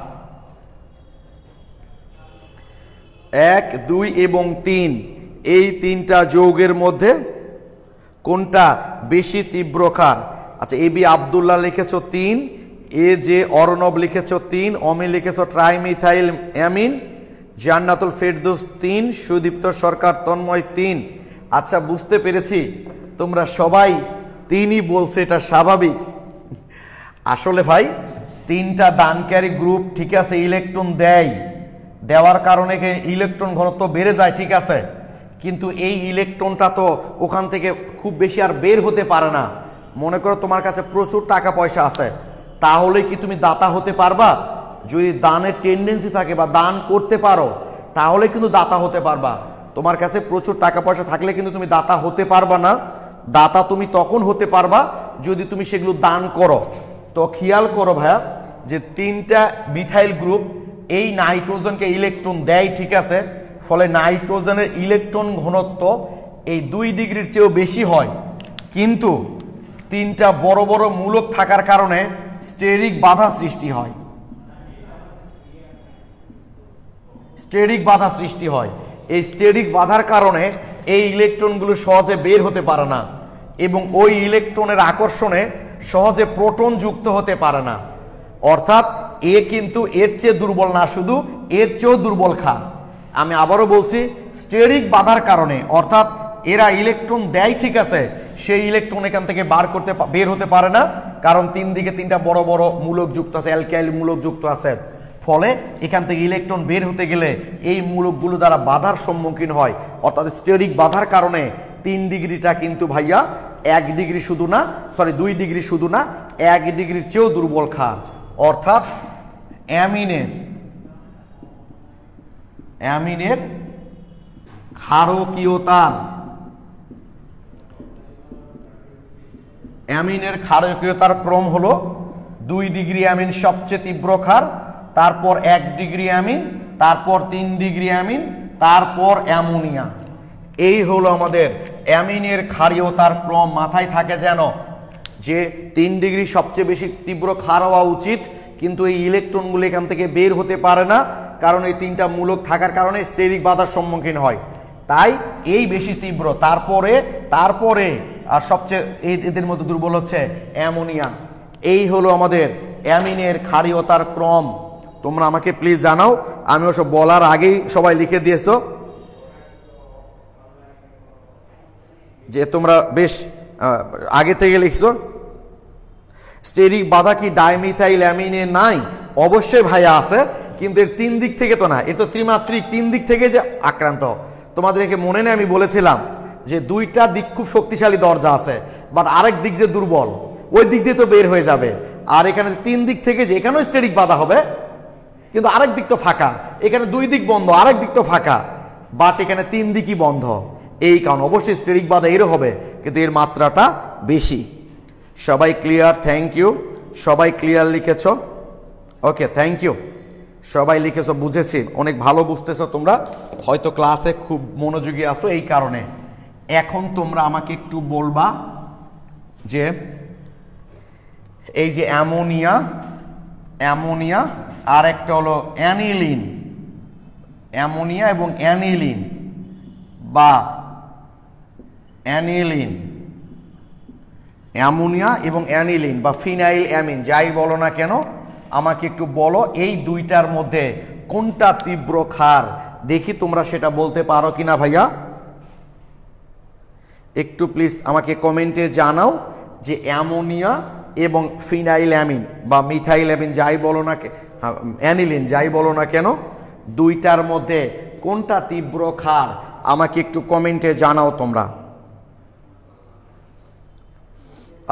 1, 2 এবং 3 এই 3টা যৌগের মধ্যে কোনটা বেশি তীব্র ক্ষার? আচ্ছা, এ বি আব্দুল্লাহ লিখেছো 3, এ যে অর্ণব লিখেছো 3, অমি লিখেছো ট্রাইমিথাইল অ্যামিন, জান্নাতুল ফেরদৌস 3, সুদীপ্ত সরকার তন্ময় 3। আচ্ছা, বুঝতে পেরেছি তোমরা সবাই 3ই বলছে, এটা স্বাভাবিক। আসলে ভাই 3টা দানকারী গ্রুপ ঠিক আছে ইলেকট্রন দেওয়ার কারণে ইলেকট্রন ঘনত্ব বেড়ে যায়, ঠিক আছে, কিন্তু এই ইলেকট্রনটা তো ওখান থেকে খুব বেশি আর বের হতে পারে না। মনে করো তোমার কাছে প্রচুর টাকা পয়সা আছে, তাহলে কি তুমি দাতা হতে পারবা? যদি দানের টেন্ডেন্সি থাকে বা দান করতে পারো তাহলে কিন্তু দাতা হতে পারবা। তোমার কাছে প্রচুর টাকা পয়সা থাকলে কিন্তু তুমি দাতা হতে পারবা না। দাতা তুমি তখন হতে পারবা যদি তুমি সেগুলো দান করো। তো খেয়াল করো ভাইয়া যে 3টা মিথাইল গ্রুপ এই নাইট্রোজেনকে ইলেকট্রন দেয়, ঠিক আছে, ফলে নাইট্রোজেনের ইলেকট্রন ঘনত্ব এই 2 ডিগ্রির চেয়েও বেশি হয়, কিন্তু 3টা বড় বড় মূলক থাকার কারণে স্টেরিক বাধা সৃষ্টি হয়। স্টেরিক বাধা সৃষ্টি হয়। এই স্টেরিক বাধার কারণে এই ইলেকট্রনগুলো সহজে বের হতে পারে না এবং ওই ইলেকট্রনের আকর্ষণে সহজে প্রোটন যুক্ত হতে পারে না। অর্থাৎ এ কিন্তু এর চেয়ে দুর্বল না, শুধু এর চেয়েও দুর্বল ক্ষার। আমি আবারও বলছি, স্টেরিক বাধার কারণে, অর্থাৎ এরা ইলেকট্রন দেয় ঠিক আছে, সেই ইলেকট্রন এখান থেকে বের হতে পারে না, কারণ তিন দিকে তিনটা বড় বড় মূলক যুক্ত আছে, অ্যালকাইল মূলক যুক্ত আছে। ফলে এখান থেকে ইলেকট্রন বের হতে গেলে এই মূলকগুলো দ্বারা বাধার সম্মুখীন হয়, অর্থাৎ স্টেরিক বাধার কারণে 3 ডিগ্রিটা কিন্তু ভাইয়া 1 ডিগ্রি শুধু না, 2 ডিগ্রি শুধু না, 1 ডিগ্রির চেয়েও দুর্বল ক্ষার। অর্থাৎ অ্যামিনের ক্ষারকীয়তার ক্রম হলো 2 ডিগ্রি অ্যামিন সবচেয়ে তীব্র ক্ষার, তারপর 1 ডিগ্রি অ্যামিন, তারপর 3 ডিগ্রি অ্যামিন, তারপর অ্যামোনিয়া। এই হলো আমাদের অ্যামিনের ক্ষারীয়তার ক্রম। মাথায় থাকে যেন যে 3 ডিগ্রি সবচেয়ে বেশি তীব্র ক্ষার হওয়া উচিত, কিন্তু এই ইলেকট্রনগুলো এখান থেকে বের হতে পারে না, কারণ এই 3টা মূলক থাকার কারণে স্টেরিক বাধার সম্মুখীন হয়, তাই এই বেশি তীব্র। তারপরে আর সবচেয়ে এদের মধ্যে দুর্বল হচ্ছে অ্যামোনিয়া। এই হলো আমাদের অ্যামিনের ক্ষারীয়তার ক্রম। তোমরা আমাকে প্লিজ জানাও, আমি ওসব বলার আগেই সবাই লিখে দিয়েছো যে তোমরা বেশ আগে থেকে লিখছো। স্টেরিক বাধা কি ডাইমিথাইল অ্যামিনে নাই? অবশ্যই ভাইয়া আছে, কিন্তু এর 3 দিক থেকে তো না, এ তো ত্রিমাত্রিক, 3 দিক থেকে যে আক্রান্ত। তোমাদেরকে মনে নেই আমি বলেছিলাম যে 2টা দিক খুব শক্তিশালী দরজা আছে, বাট আরেক দিক যে দুর্বল, ওই দিক দিয়ে তো বের হয়ে যাবে। আর এখানে 3 দিক থেকে যে এখানেও স্টেরিক বাধা হবে, কিন্তু আরেক দিক তো ফাঁকা, এখানে 2 দিক বন্ধ, আরেক দিক তো ফাঁকা, বাট এখানে 3 দিকই বন্ধ। এই কারণ অবশ্যই স্টেরিক বাধা এরও হবে, কিন্তু এর মাত্রাটা বেশি। সবাই ক্লিয়ার? Thank you. সবাই ক্লিয়ার লিখেছ? Okay, thank you. সবাই লিখেছ, বুঝেছি, অনেক ভালো বুঝতেছো তোমরা, হয়তো ক্লাসে খুব মনোযোগী আছো এই কারণে। এখন তোমরা আমাকে একটু বলবা যে এই যে অ্যামোনিয়া আর একটা হলো অ্যানিলিন, অ্যামোনিয়া এবং অ্যানিলিন বা অ্যামোনিয়া এবং অ্যানিলিন বা ফিনাইল অ্যামিন, যাই বলো না কেন, আমাকে একটু বলো এই 2টার মধ্যে কোনটা তীব্র ক্ষার, দেখি তোমরা সেটা বলতে পারো কিনা ভাইয়া। একটু প্লিজ আমাকে কমেন্টে জানাও যে অ্যামোনিয়া এবং ফিনাইল অ্যামিন বা মিথাইল অ্যামিন যাই বলো না, অ্যানিলিন যাই বলো না কেন, 2টার মধ্যে কোনটা তীব্র ক্ষার, আমাকে একটু কমেন্টে জানাও তোমরা।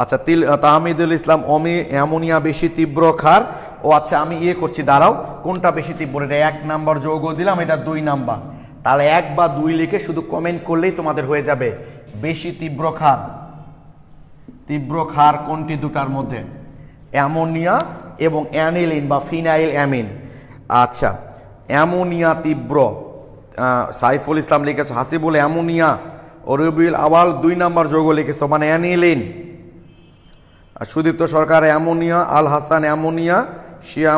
আচ্ছা, তাহমিদুল ইসলাম, অ্যামোনিয়া বেশি তীব্র ক্ষার। ও আচ্ছা, আমি করছি, দাঁড়াও, কোনটা বেশি তীব্র? এটা 1 নাম্বার যৌগ দিলাম, এটা 2 নাম্বার, তাহলে 1 বা 2 লিখে শুধু কমেন্ট করলেই তোমাদের হয়ে যাবে। বেশি তীব্র ক্ষার কোনটি 2টার মধ্যে? অ্যামোনিয়া এবং অ্যানিলিন বা ফিনাইল অ্যামিন। আচ্ছা, অ্যামোনিয়া তীব্র, সাইফুল ইসলাম লিখেছো, হাসিবুল অ্যামোনিয়া, ও রবিউল আওয়াল 2 নাম্বার যৌগ লিখেছো, মানে অ্যানিলিন। সুদীপ্ত সরকার অ্যামোনিয়া, আল হাসান অ্যামোনিয়া, শিয়া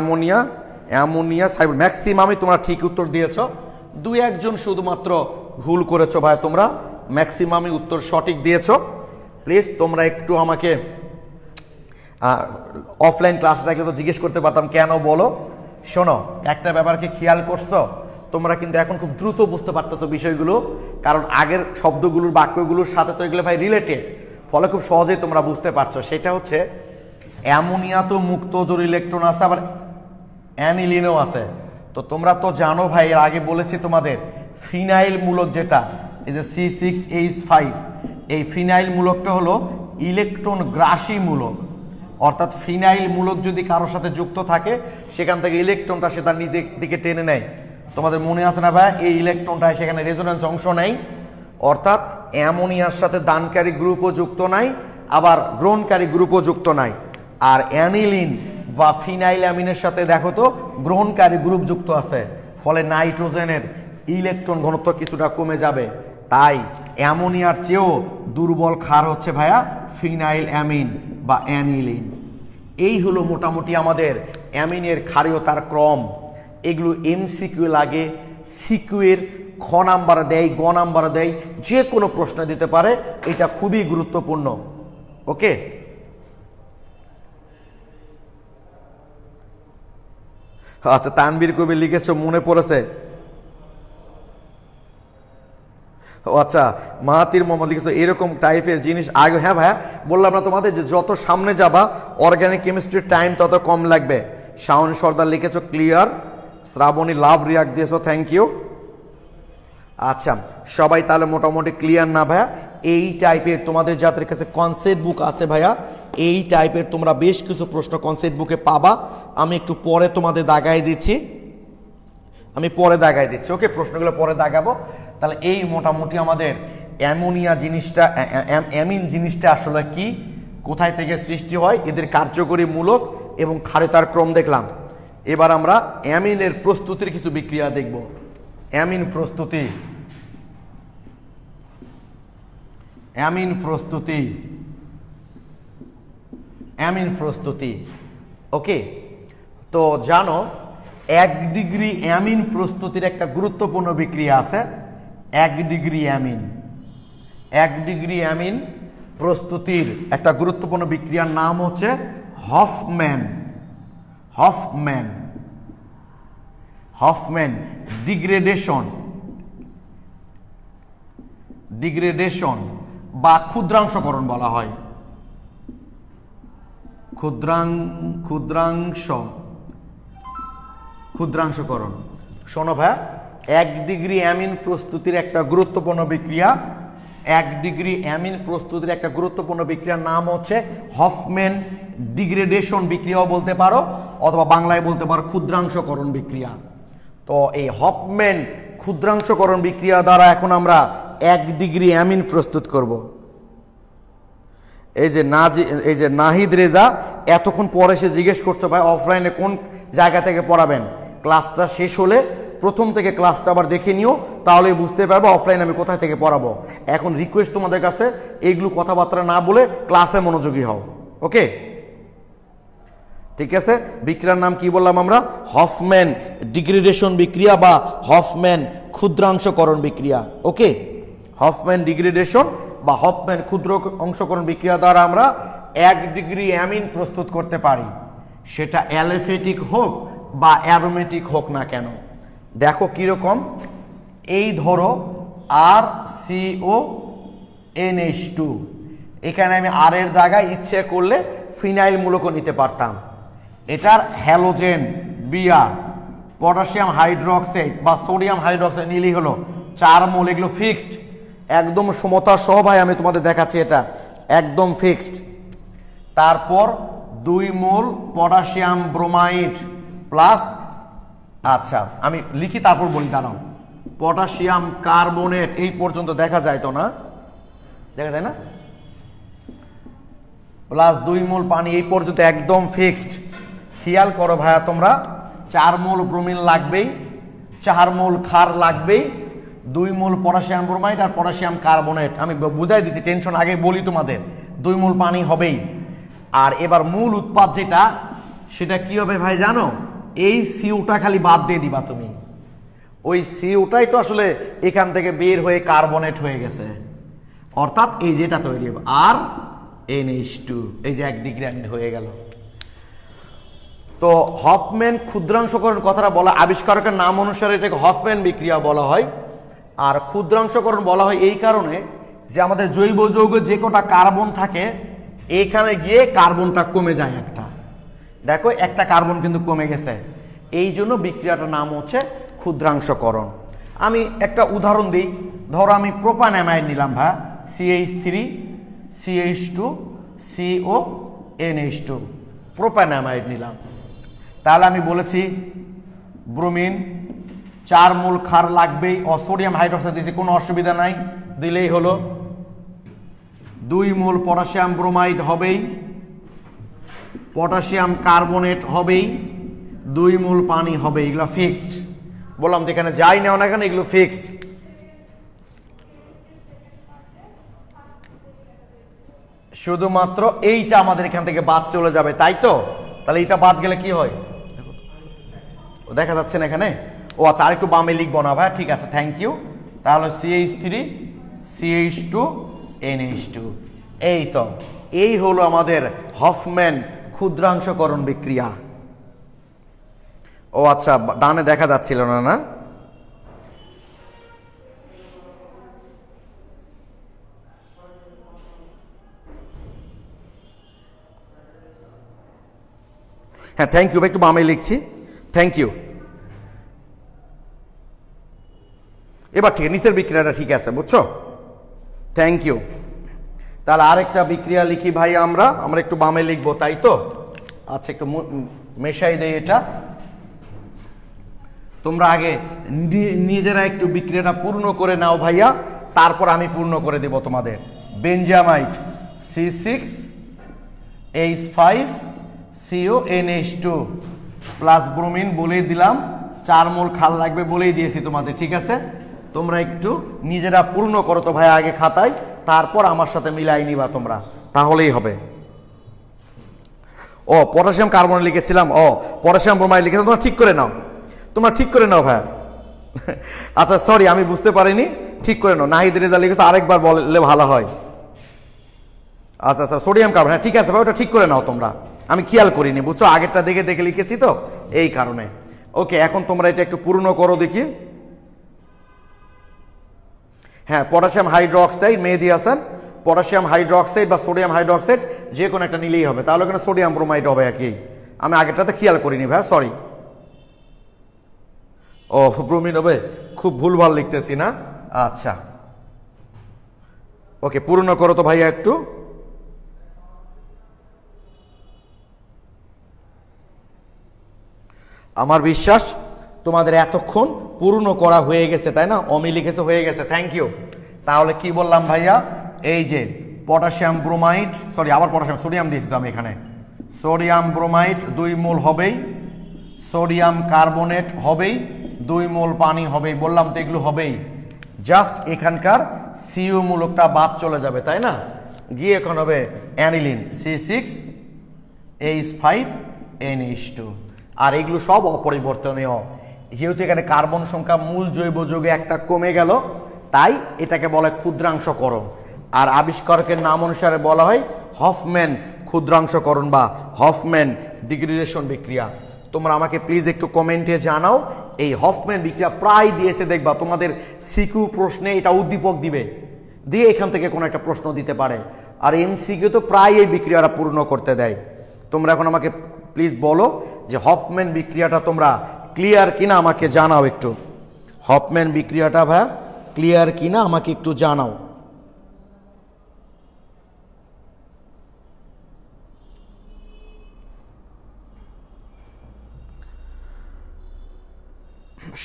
অ্যামোনিয়া, সাইফুল, ম্যাক্সিমামই তোমরা ঠিক উত্তর দিয়েছো, 2-1 জন শুধুমাত্র ভুল করেছো ভাই, তোমরা ম্যাক্সিমামই উত্তর সঠিক দিয়েছো। প্লিজ তোমরা একটু আমাকে অফলাইন ক্লাসে থাকলে তো জিজ্ঞেস করতে পারতাম কেন বলো। শোনো, একটা ব্যাপারকে খেয়াল করছো, তোমরা কিন্তু এখন খুব দ্রুত বুঝতে পারতেছো বিষয়গুলো, কারণ আগের শব্দগুলোর বাক্যগুলোর সাথে তো এগুলো ভাই রিলেটেড, ফলে খুব সহজেই তোমরা বুঝতে পারছো। সেটা হচ্ছে অ্যামোনিয়া তো মুক্ত জোর ইলেকট্রন আছে, আবার অ্যানিলিনও আছে। তো তোমরা তো জানো ভাই, এর আগে বলেছি তোমাদের, ফিনাইল মূলক যেটা, এই যে C6H5, এই ফিনাইল মূলকটা হলো ইলেকট্রন গ্রাসী মূলক। অর্থাৎ ফিনাইল মূলক যদি কারোর সাথে যুক্ত থাকে, সেখান থেকে ইলেকট্রনটা সে তার নিজের দিকে টেনে নেয়। তোমাদের মনে আছে না ভাই, এই ইলেকট্রনটা সেখানে রেজোন্যান্স অংশ নেই, অর্থাৎ অ্যামোনিয়ার সাথে দানকারী গ্রুপও যুক্ত নাই, আবার গ্রহণকারী গ্রুপও যুক্ত নাই। আর অ্যানিলিন বা ফিনাইল অ্যামিনের সাথে দেখো তো গ্রহণকারী গ্রুপ যুক্ত আছে, ফলে নাইট্রোজেনের ইলেকট্রন ঘনত্ব কিছুটা কমে যাবে। তাই অ্যামোনিয়ার চেয়েও দুর্বল ক্ষার হচ্ছে ভাইয়া ফিনাইল অ্যামিন বা অ্যানিলিন। এই হলো মোটামুটি আমাদের অ্যামিনের ক্ষারীয়তার ক্রম। এগুলো এমসিকিউ লাগে, সিকিউয়ের খ নাম্বার দেয়, গ নাম্বার দেয়, যে কোনো প্রশ্ন দিতে পারে, এটা খুবই গুরুত্বপূর্ণ। ওকে, আচ্ছা, তানবীর কবি লিখেছো, মনে পড়েছে। ও আচ্ছা, মাহাতির মোহাম্মদ লিখেছো এরকম টাইপের জিনিস আগে। হ্যাঁ ভাইয়া, বললাম না তোমাদের যে যত সামনে যাবা অর্গানিক কেমিস্ট্রির টাইম তত কম লাগবে। শাওন সর্দার লিখেছো ক্লিয়ার। শ্রাবণী লাভ রিয়াক্ট দিয়েছো, থ্যাংক ইউ। আচ্ছা, সবাই তাহলে মোটামুটি ক্লিয়ার না ভাইয়া? এই টাইপের তোমাদের যাদের কাছে কনসেপ্ট বুক আছে ভাইয়া, এই টাইপের তোমরা বেশ কিছু প্রশ্ন কনসেপ্ট বুকে পাবা। আমি একটু পরে তোমাদের দাগাই দিচ্ছি, ওকে, প্রশ্নগুলো পরে দাগাবো। তাহলে এই মোটামুটি আমাদের অ্যামোনিয়া জিনিসটা, অ্যামিন জিনিসটা আসলে কি, কোথায় থেকে সৃষ্টি হয়, এদের কার্যকরী মূলক এবং ক্ষারেতার ক্রম দেখলাম। এবার আমরা অ্যামিনের প্রস্তুতির কিছু বিক্রিয়া দেখব। অ্যামিন প্রস্তুতি, ওকে। তো জানো 1 ডিগ্রি অ্যামিন প্রস্তুতির একটা গুরুত্বপূর্ণ বিক্রিয়া আছে। 1 ডিগ্রি অ্যামিন প্রস্তুতির একটা গুরুত্বপূর্ণ বিক্রিয়ার নাম হচ্ছে হফম্যান ডিগ্রেডেশন বা ক্ষুদ্রাংশকরণ বলা হয়। ক্ষুদ্রাংশকরণ। শোনো ভাই, 1 ডিগ্রি অ্যামিন প্রস্তুতির একটা গুরুত্বপূর্ণ বিক্রিয়া, 1 ডিগ্রি অ্যামিন প্রস্তুতির একটা গুরুত্বপূর্ণ বিক্রিয়ার নাম হচ্ছে হফম্যান ডিগ্রেডেশন বিক্রিয়াও বলতে পারো, অথবা বাংলায় বলতে পারো ক্ষুদ্রাংশকরণ বিক্রিয়া। তো এই হফম্যান ক্ষুদ্রাংশকরণ বিক্রিয়া দ্বারা এখন আমরা 1 ডিগ্রি অ্যামিন প্রস্তুত করব। এই যে নাহিদ রেজা এতক্ষণ পরে সে জিজ্ঞেস করছো ভাই অফলাইনে কোন জায়গা থেকে পড়াবেন। ক্লাসটা শেষ হলে প্রথম থেকে ক্লাসটা আবার দেখে নিও, তাহলে বুঝতে পারবো অফলাইনে আমি কোথায় থেকে পড়াবো। এখন রিকোয়েস্ট তোমাদের কাছে, এইগুলো কথাবার্তা না বলে ক্লাসে মনোযোগী হও, ওকে? ঠিক আছে, বিক্রিয়ার নাম কি বললাম আমরা? হফম্যান ডিগ্রেডেশন বিক্রিয়া বা হফম্যান ক্ষুদ্রাংশকরণ বিক্রিয়া, ওকে? হফম্যান ডিগ্রেডেশন বা হফম্যান ক্ষুদ্র অংশকরণ বিক্রিয়া দ্বারা আমরা 1 ডিগ্রি অ্যামিন প্রস্তুত করতে পারি, সেটা অ্যালিফেটিক হোক বা অ্যারোমেটিক হোক না কেন। দেখো কিরকম, এই ধরো RCONH2, এখানে আমি আর এর জায়গায় ইচ্ছে করলে ফিনাইল মূলকও নিতে পারতাম। এটার হ্যালোজেন Br, পটাশিয়াম হাইড্রোক্সাইড বা সোডিয়াম হাইড্রোক্সাইড নিলেই হলো 4 মোল। এগুলো ফিক্সড, একদম সমতা সহ ভাই, আমি তোমাদের দেখাচ্ছি, এটা একদম ফিক্সড। তারপর 2 মোল পটাশিয়াম ব্রোমাইড প্লাস, আচ্ছা আমি লিখি তারপর বলি, দাঁড়াও, পটাশিয়াম কার্বনেট, এই পর্যন্ত দেখা যায় তো না, দেখা যায় না, প্লাস 2 মোল পানি, এই পর্যন্ত একদম ফিক্সড। খেয়াল করো ভাইয়া তোমরা, 4 মোল ব্রোমিন লাগবেই, 4 মোল ক্ষার লাগবেই, 2 মোল পটাশিয়াম ব্রোমাইড আর পটাশিয়াম কার্বনেট। আমি বুঝাই দিচ্ছি, টেনশন আগে বলি তোমাদের, 2 মোল পানি হবেই। আর এবার মূল উৎপাদ যেটা, সেটা কি হবে ভাই জানো? এই সিউটা খালি বাদ দিয়ে দিবা তুমি, ওই সিউটাই তো আসলে এখান থেকে বের হয়ে কার্বনেট হয়ে গেছে, অর্থাৎ এই যেটা তৈরি হবে RNH2, এই যে 1 ডিগ্রি অ্যামিন হয়ে গেল। তো হফম্যান ক্ষুদ্রাংশকরণ কথাটা বলা, আবিষ্কারকের নাম অনুসারে এটাকে হফম্যান বিক্রিয়া বলা হয়। আর ক্ষুদ্রাংশকরণ বলা হয় এই কারণে যে আমাদের জৈব যৌগ যে কটা কার্বন থাকে, এখানে গিয়ে কার্বনটা কমে যায় একটা, দেখো একটা কার্বন কিন্তু কমে গেছে, এই জন্য বিক্রিয়াটার নাম হচ্ছে ক্ষুদ্রাংশকরণ। আমি একটা উদাহরণ দিই, ধরো আমি প্রোপানঅ্যামাইড নিলাম ভাই, CH3 CH2 CONH2, প্রোপানঅ্যামাইড নিলাম। তাহলে আমি বলেছি ব্রোমিন 4 মোল ক্ষার লাগবেই, সোডিয়াম হাইড্রোক্সাইড দিয়েছি, কোনো অসুবিধা নাই, দিলেই হলো। 2 মোল পটাশিয়াম ব্রোমাইড হবেই, পটাশিয়াম কার্বনেট হবেই, 2 মোল পানি হবে, এগুলো ফিক্সড। বললাম তো এখানে যাই নেও না কেন, এগুলো ফিক্সড। শুধুমাত্র এইটা আমাদের এখান থেকে বাদ চলে যাবে, তাই তো? তাহলে এইটা বাদ গেলে কি হয় দেখা যাচ্ছে না এখানে? ও আচ্ছা, আরেকটু বামে লিখবো না ভাই, ঠিক আছে, থ্যাংক ইউ। তাহলে CH3 CH2 NH2, এই তো, এই হলো আমাদের হফম্যান ক্ষুদ্রাংশকরণ বিক্রিয়া। ও আচ্ছা, ডানে দেখা যাচ্ছিল না, না? হ্যাঁ, থ্যাংক ইউ, একটু বামে লিখছি, থ্যাংক ইউ। এবার ঠিক নিচের বিক্রিয়াটা ঠিক আছে, বুঝছো? Thank you. তাহলে আরেকটা বিক্রিয়া লিখি ভাই, আমরা একটু বামে লিখবো, তাই তো? আচ্ছা, একটু মেশাই দেই এটা। তোমরা আগে নিজেরা একটু বিক্রিয়াটা পূর্ণ করে নাও ভাইয়া, তারপর আমি পূর্ণ করে দেব তোমাদের। বেঞ্জামাইট C6H5CONH2 প্লাস ব্রোমিন বলেই দিলাম, 4 মোল খাল লাগবে বলেই দিয়েছি তোমাদের, ঠিক আছে? তোমরা একটু নিজেরা পূর্ণ করো তো ভাই আগে খাতায়, তারপর আমার সাথে মিলাই নিবা তোমরা, তাহলেই হবে। ও পটাশিয়াম কার্বন লিখেছিলাম, ও পটাশিয়াম ব্রোমাইড লিখেছিলাম, তোমরা ঠিক করে নাও, তোমরা ঠিক করে নাও ভাইয়া। আচ্ছা সরি, আমি বুঝতে পারিনি, ঠিক করে নাও। নাহিদ রেজা লিখেছো, আরেকবার বললে ভালো হয়। আচ্ছা আচ্ছা, সোডিয়াম কার্বন, হ্যাঁ ঠিক আছে ভাই, ওটা ঠিক করে নাও তোমরা, আমি খেয়াল করিনি, বুঝছো? আগেরটা দেখে দেখে লিখেছি তো, এই কারণে। ওকে, এখন তোমরা এটা একটু পূর্ণ করো দেখি। হ্যাঁ, potassium hydroxide, Mehedi Hasan, potassium hydroxide বা সোডিয়াম হাইড্রোক্সাইড যে কোনো একটা নিলেই হবে, তাহলে ওখানে সোডিয়াম ব্রোমাইড হবে আর কি। আমি আগেরটাতে খেয়াল করিনি ভাই, সরি। ও ব্রোমিন হবে, খুব ভুলভাল লিখতেছি না? আচ্ছা ওকে, পূর্ণ করো তো ভাইয়া একটু। আমার বিশ্বাস তোমাদের এতক্ষণ পূর্ণ করা হয়ে গেছে, তাই না? অমি লিখেছে, হয়ে গেছে, থ্যাংক ইউ। তাহলে কি বললাম ভাইয়া? এই যে পটাশিয়াম ব্রোমাইড, সরি আবার পটাশিয়াম, সোডিয়াম দিয়েছি তো আমি এখানে। সোডিয়াম ব্রোমাইড 2 মোল হবেই, সোডিয়াম কার্বনেট হবেই, 2 মোল পানি হবেই, বললাম তো এগুলো হবেই। জাস্ট এখানকার সিও মূলকটা বাদ চলে যাবে, তাই না? গিয়ে এখন হবে অ্যানিলিন C6H5NH2, আর এগুলো সব অপরিবর্তনীয়। যেহেতু এখানে কার্বন সংখ্যা মূল জৈব যৌগে একটা কমে গেল, তাই এটাকে বলা হয় ক্ষুদ্রাংশকরণ। আর আবিষ্কারকের নাম অনুসারে বলা হয় হফম্যান ক্ষুদ্রাংশকরণ বা হফম্যান ডিগ্রেডেশন বিক্রিয়া। তোমরা আমাকে প্লিজ একটু কমেন্টে জানাও, এই হফম্যান বিক্রিয়া প্রায় দিয়েছে, দেখবা তোমাদের সিকিউ প্রশ্নে এটা উদ্দীপক দিবে, দিয়ে এখান থেকে কোনো একটা প্রশ্ন দিতে পারে। আর এমসিকিউ তো প্রায় এই বিক্রিয়াটা পূর্ণ করতে দেয়। তোমরা এখন আমাকে প্লিজ বলো যে হফম্যান বিক্রিয়াটা তোমরা ক্লিয়ার কিনা, আমাকে জানাও একটু। হফম্যান বিক্রিয়াটা ভাই ক্লিয়ার কিনা আমাকে একটু জানাও।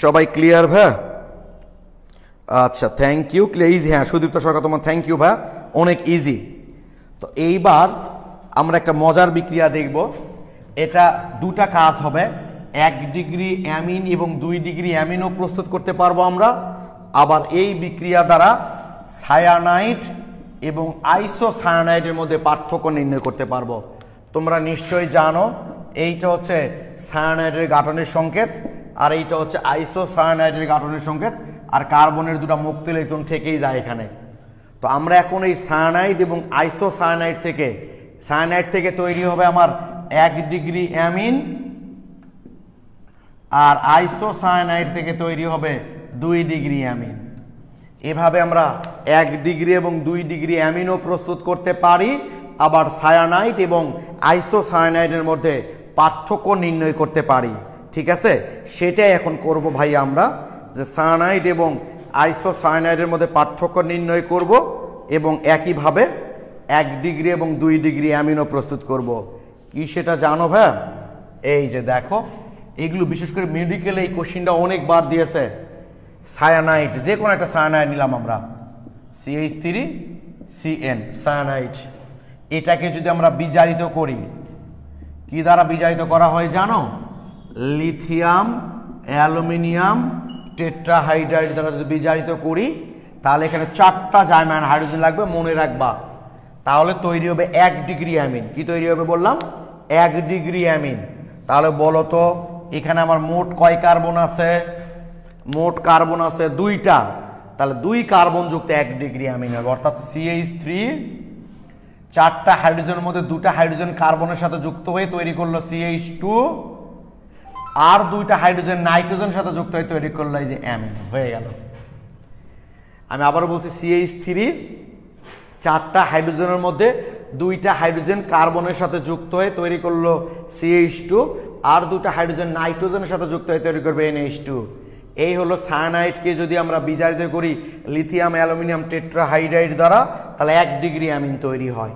সবাই ক্লিয়ার ভাই? আচ্ছা থ্যাংক ইউ, ক্লিয়ার, ইজি। হ্যাঁ সুদীপ্ত সরকার, তোমার থ্যাংক ইউ ভাই, অনেক ইজি। তো এইবার আমরা একটা মজার বিক্রিয়া দেখব। এটা দুটা কাজ হবে, 1 ডিগ্রি অ্যামিন এবং 2 ডিগ্রি অ্যামিনও প্রস্তুত করতে পারবো আমরা। আবার এই বিক্রিয়া দ্বারা সায়ানাইড এবং আইসোসায়ানাইডের মধ্যে পার্থক্য নির্ণয় করতে পারবো। তোমরা নিশ্চয়ই জানো এইটা হচ্ছে সায়ানাইডের গাঠনের সংকেত, আর এইটা হচ্ছে আইসোসায়ানাইডের গাঠনের সংকেত, আর কার্বনের দুটো মুক্ত ইলেকট্রন থেকেই যায় এখানে। তো আমরা এখন এই সায়ানাইড এবং আইসোসায়ানাইড থেকে, সায়ানাইড থেকে তৈরি হবে আমার 1 ডিগ্রি অ্যামিন, আর আইসোসায়ানাইড থেকে তৈরি হবে 2 ডিগ্রি অ্যামিন। এভাবে আমরা 1 ডিগ্রি এবং 2 ডিগ্রি অ্যামিনও প্রস্তুত করতে পারি, আবার সায়ানাইড এবং আইসোসায়ানাইডের মধ্যে পার্থক্য নির্ণয় করতে পারি। ঠিক আছে, সেটাই এখন করব ভাই আমরা, যে সায়ানাইড এবং আইসোসায়ানাইডের মধ্যে পার্থক্য নির্ণয় করব এবং একইভাবে 1 ডিগ্রি এবং 2 ডিগ্রি অ্যামিনও প্রস্তুত করব। কি সেটা জানো ভাই? এই যে দেখো, এগুলো বিশেষ করে মেডিকেলে এই কোশ্চিনটা অনেকবার দিয়েছে। সায়ানাইড, যে কোনো একটা সায়ানাইড নিলাম আমরা, CH3CN সায়ানাইড। এটাকে যদি আমরা বিজারিত করি, কি দ্বারা বিজারিত করা হয় জানো? লিথিয়াম অ্যালুমিনিয়াম টেট্রাহাইড্রাইড দ্বারা যদি বিজারিত করি, তাহলে এখানে 4টা জার্মান হাইড্রোজেন লাগবে, মনে রাখবা। তাহলে তৈরি হবে 1 ডিগ্রি অ্যামিন। কি তৈরি হবে বললাম? 1 ডিগ্রি অ্যামিন। তাহলে বলো তো এখানে আমার মোট কয় কার্বন আছে? মোট কার্বন আছে 2টা, তাহলে 2 কার্বন যুক্ত 1 ডিগ্রি অ্যামিন হবে, অর্থাৎ CH3 4টা হাইড্রোজেনের মধ্যে 2টা হাইড্রোজেন কার্বনের সাথে যুক্ত হয়ে তৈরি করলো CH2, আর দুইটা হাইড্রোজেন নাইট্রোজেন সাথে যুক্ত হয়ে তৈরি করলো এই যে অ্যামিন, হয়ে গেল। আমি আবারও বলছি CH3 চারটা হাইড্রোজেনের মধ্যে দুইটা হাইড্রোজেন কার্বনের সাথে যুক্ত হয়ে তৈরি করলো CH2, আর দুটা হাইড্রোজেন নাইট্রোজেনের সাথে যুক্ত হয়ে তৈরি করবে NH2। এই হলো সায়ানাইডকে যদি আমরা বিজারিত করি লিথিয়াম অ্যালুমিনিয়াম টেট্রাহাইড্রাইড দ্বারা, তাহলে 1 ডিগ্রি অ্যামিন তৈরি হয়।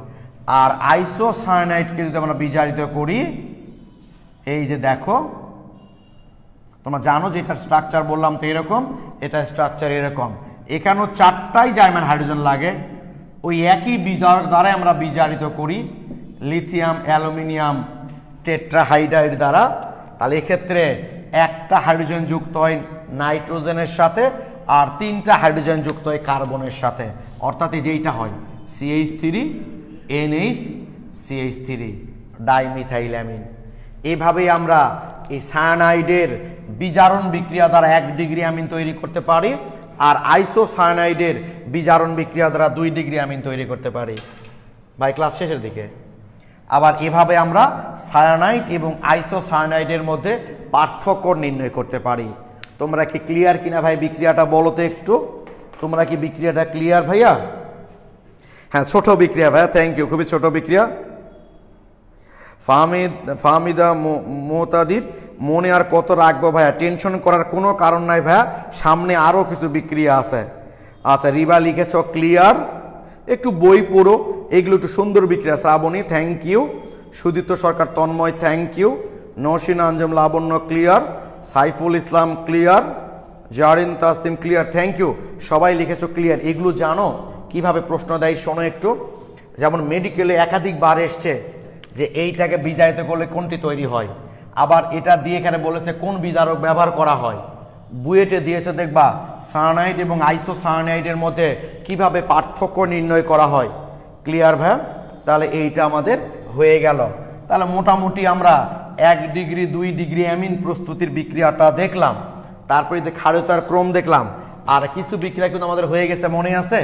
আর আইসোসায়ানাইডকে যদি আমরা বিজারিত করি, এই যে দেখো, তোমরা জানো যে এটার স্ট্রাকচার বললাম তো এরকম, এটার স্ট্রাকচার এরকম। এখানেও চারটাই জার্মান হাইড্রোজেন লাগে, ওই একই বিজারক দ্বারাই আমরা বিজারিত করি লিথিয়াম অ্যালুমিনিয়াম টেট্রাহাইড্রাইড দ্বারা। তাহলে এক্ষেত্রে একটা হাইড্রোজেন যুক্ত হয় নাইট্রোজেনের সাথে আর তিনটা হাইড্রোজেন যুক্ত হয় কার্বনের সাথে, অর্থাৎ এই যেইটা হয় CH3 NH CH3 ডাইমিথাইলামিন। এভাবেই আমরা এই সায়ানাইডের বিজারণ বিক্রিয়া দ্বারা 1 ডিগ্রি অ্যামিন তৈরি করতে পারি, আর আইসোসায়ানাইডের বিজারণ বিক্রিয়া দ্বারা 2 ডিগ্রি অ্যামিন তৈরি করতে পারি। ভাই ক্লাস শেষের দিকে। আবার এভাবে আমরা সায়ানাইড এবং আইসোসায়ানাইডের মধ্যে পার্থক্য নির্ণয় করতে পারি। তোমরা কি ক্লিয়ার কিনা ভাই বিক্রিয়াটা বলো তো একটু, তোমরা কি বিক্রিয়াটা ক্লিয়ার ভাইয়া? হ্যাঁ, ছোট বিক্রিয়া ভাইয়া, থ্যাংক ইউ, খুবই ছোট বিক্রিয়া। ফাহমিদা মোতাদির, মনে আর কত রাখবো ভাইয়া, টেনশন করার কোনো কারণ নাই ভাইয়া, সামনে আরও কিছু বিক্রিয়া আছে। আচ্ছা, রিবা লিখেছ ক্লিয়ার, একটু বই পড়ো, এগুলো একটু সুন্দর বিক্রিয়া। Srabani thank you, Suditya Sarkar Tonmoy thank you, Nosin Anjum Labonno clear, Saiful Islam clear, Zarin Taslim clear, thank you, সবাই লিখেছ ক্লিয়ার। এগুলো জানো কিভাবে প্রশ্ন দেয়, শোনো একটু। যেমন মেডিকেলে একাধিকবার এসছে যে এইটাকে বিজারিত করলে কোনটি তৈরি হয়, আবার এটা দিয়ে এখানে বলেছে কোন বিজারক ব্যবহার করা হয়। বুয়েটে দিয়েছে দেখবা সায়ানাইড এবং আইসোসায়ানাইডের মধ্যে কিভাবে পার্থক্য নির্ণয় করা হয়। ক্লিয়ার ভাই? তাহলে এইটা আমাদের হয়ে গেল। তাহলে মোটামুটি আমরা 1 ডিগ্রি 2 ডিগ্রি অ্যামিন প্রস্তুতির বিক্রিয়াটা দেখলাম, তারপরে ক্ষারীয়তার ক্রম দেখলাম, আর কিছু বিক্রিয়া কিন্তু আমাদের হয়ে গেছে, মনে আছে?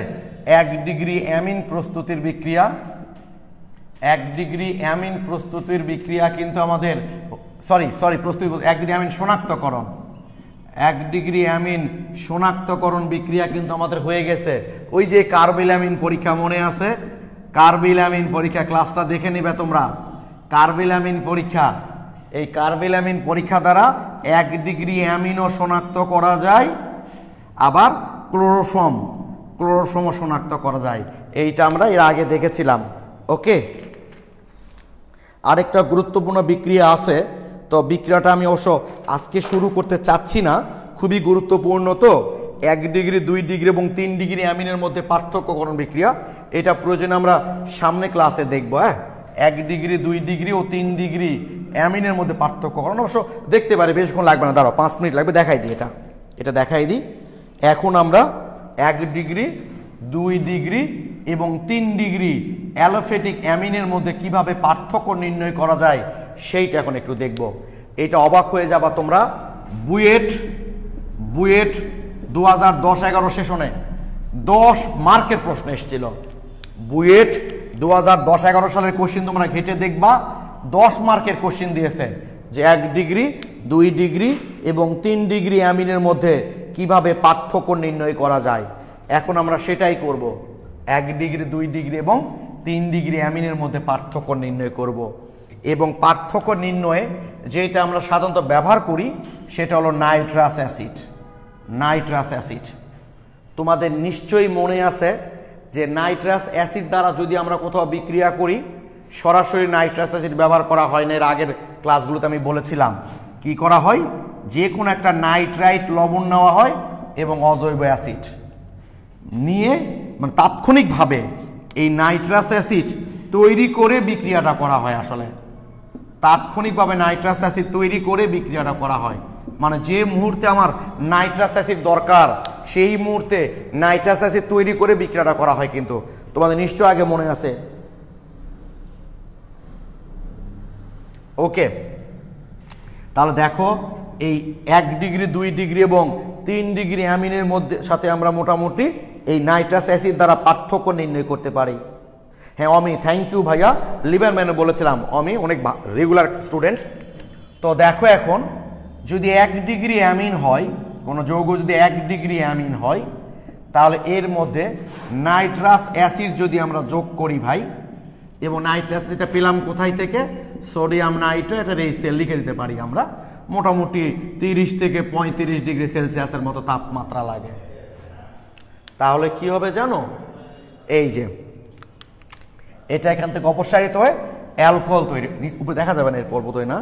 1 ডিগ্রি অ্যামিন প্রস্তুতির বিক্রিয়া, 1 ডিগ্রি অ্যামিন প্রস্তুতির বিক্রিয়া কিন্তু আমাদের প্রস্তুতি 1 ডিগ্রি অ্যামিন শনাক্তকরণ, 1 ডিগ্রি অ্যামিন শনাক্তকরণ বিক্রিয়া কিন্তু আমাদের হয়ে গেছে। ওই যে কার্বিল অ্যামিন পরীক্ষা মনে আছে? কার্বিল অ্যামিন পরীক্ষা ক্লাসটা দেখে নিবে তোমরা। কার্বিল অ্যামিন পরীক্ষা, এই কার্বিল অ্যামিন পরীক্ষা দ্বারা 1 ডিগ্রি অ্যামিনও শনাক্ত করা যায়, আবার ক্লোরোফর্মও শনাক্ত করা যায়। এইটা আমরা এর আগে দেখেছিলাম। ওকে, আরেকটা গুরুত্বপূর্ণ বিক্রিয়া আছে, তো বিক্রিয়াটা আমি অবশ্য আজকে শুরু করতে চাচ্ছি না, খুবই গুরুত্বপূর্ণ। তো 1 ডিগ্রি 2 ডিগ্রি এবং 3 ডিগ্রি অ্যামিনের মধ্যে পার্থক্যকরণ বিক্রিয়া, এটা প্রয়োজনে আমরা সামনে ক্লাসে দেখব। হ্যাঁ, 1 ডিগ্রি 2 ডিগ্রি ও 3 ডিগ্রি অ্যামিনের মধ্যে পার্থক্যকরণ অবশ্য দেখতে পারে, বেশক্ষণ লাগবে না, দাঁড়াও 5 মিনিট লাগবে, দেখাই দিই। এটা দেখাই দিই। এখন আমরা 1 ডিগ্রি 2 ডিগ্রি এবং 3 ডিগ্রি অ্যালোফেটিক অ্যামিনের মধ্যে কিভাবে পার্থক্য নির্ণয় করা যায় সেইটা এখন একটু দেখব। এটা অবাক হয়ে যাবা তোমরা। বুয়েট 2010-11 সেশনে 10 মার্কের প্রশ্ন এসেছিল। বুয়েট 2010-11 সালের কোশ্চিন তোমরা ঘেটে দেখবা, 10 মার্কের কোশ্চিন দিয়েছে যে 1 ডিগ্রি 2 ডিগ্রি এবং 3 ডিগ্রি অ্যামিনের মধ্যে কিভাবে পার্থক্য নির্ণয় করা যায়। এখন আমরা সেটাই করব, 1 ডিগ্রি 2 ডিগ্রি এবং 3 ডিগ্রি অ্যামিনের মধ্যে পার্থক্য নির্ণয় করব। এবং পার্থক্য নির্ণয়ে যেটা আমরা সাধারণত ব্যবহার করি সেটা হলো নাইট্রাস অ্যাসিড। তোমাদের নিশ্চয়ই মনে আছে যে নাইট্রাস অ্যাসিড দ্বারা যদি আমরা কোথাও বিক্রিয়া করি, সরাসরি নাইট্রাস অ্যাসিড ব্যবহার করা হয় না। এর আগের ক্লাসগুলোতে আমি বলেছিলাম কি করা হয়, যে কোনো একটা নাইট্রাইট লবণ নেওয়া হয় এবং অজৈব অ্যাসিড নিয়ে মানে তাৎক্ষণিকভাবে এই নাইট্রাস অ্যাসিড তৈরি করে বিক্রিয়াটা করা হয়। আসলে তাৎক্ষণিকভাবে নাইট্রাস অ্যাসিড তৈরি করে বিক্রিয়াটা করা হয়, মানে যে মুহূর্তে আমার নাইট্রাস অ্যাসিড দরকার সেই মুহূর্তে নাইট্রাস অ্যাসিড তৈরি করে বিক্রিয়াটা করা হয়। কিন্তু তোমাদের নিশ্চয় আগে মনে আছে। ওকে, তাহলে দেখো এই 1 ডিগ্রি 2 ডিগ্রি এবং 3 ডিগ্রি অ্যামিনের মধ্যে সাথে আমরা মোটামুটি এই নাইট্রাস অ্যাসিড দ্বারা পার্থক্য নির্ণয় করতে পারি। হ্যাঁ অমি, থ্যাংক ইউ ভাইয়া, লিবারম্যানে বলেছিলাম, অমি অনেক রেগুলার স্টুডেন্ট। তো দেখো এখন যদি 1 ডিগ্রি অ্যামিন হয়, কোনো যৌগ যদি 1 ডিগ্রি অ্যামিন হয়, তাহলে এর মধ্যে নাইট্রাস অ্যাসিড যদি আমরা যোগ করি ভাই, এবং নাইট্রাস এটা পেলাম কোথায় থেকে, সোডিয়াম নাইট্রেট, এই সেল লিখে দিতে পারি আমরা, মোটামুটি 30 থেকে 35 ডিগ্রি সেলসিয়াসের মতো তাপমাত্রা লাগে। তাহলে কি হবে জানো, এই যে এটা এখান থেকে অপসারিত হয়ে অ্যালকোহল তৈরি, উপরে দেখা যাবে না, এর পর্ব তৈরি না,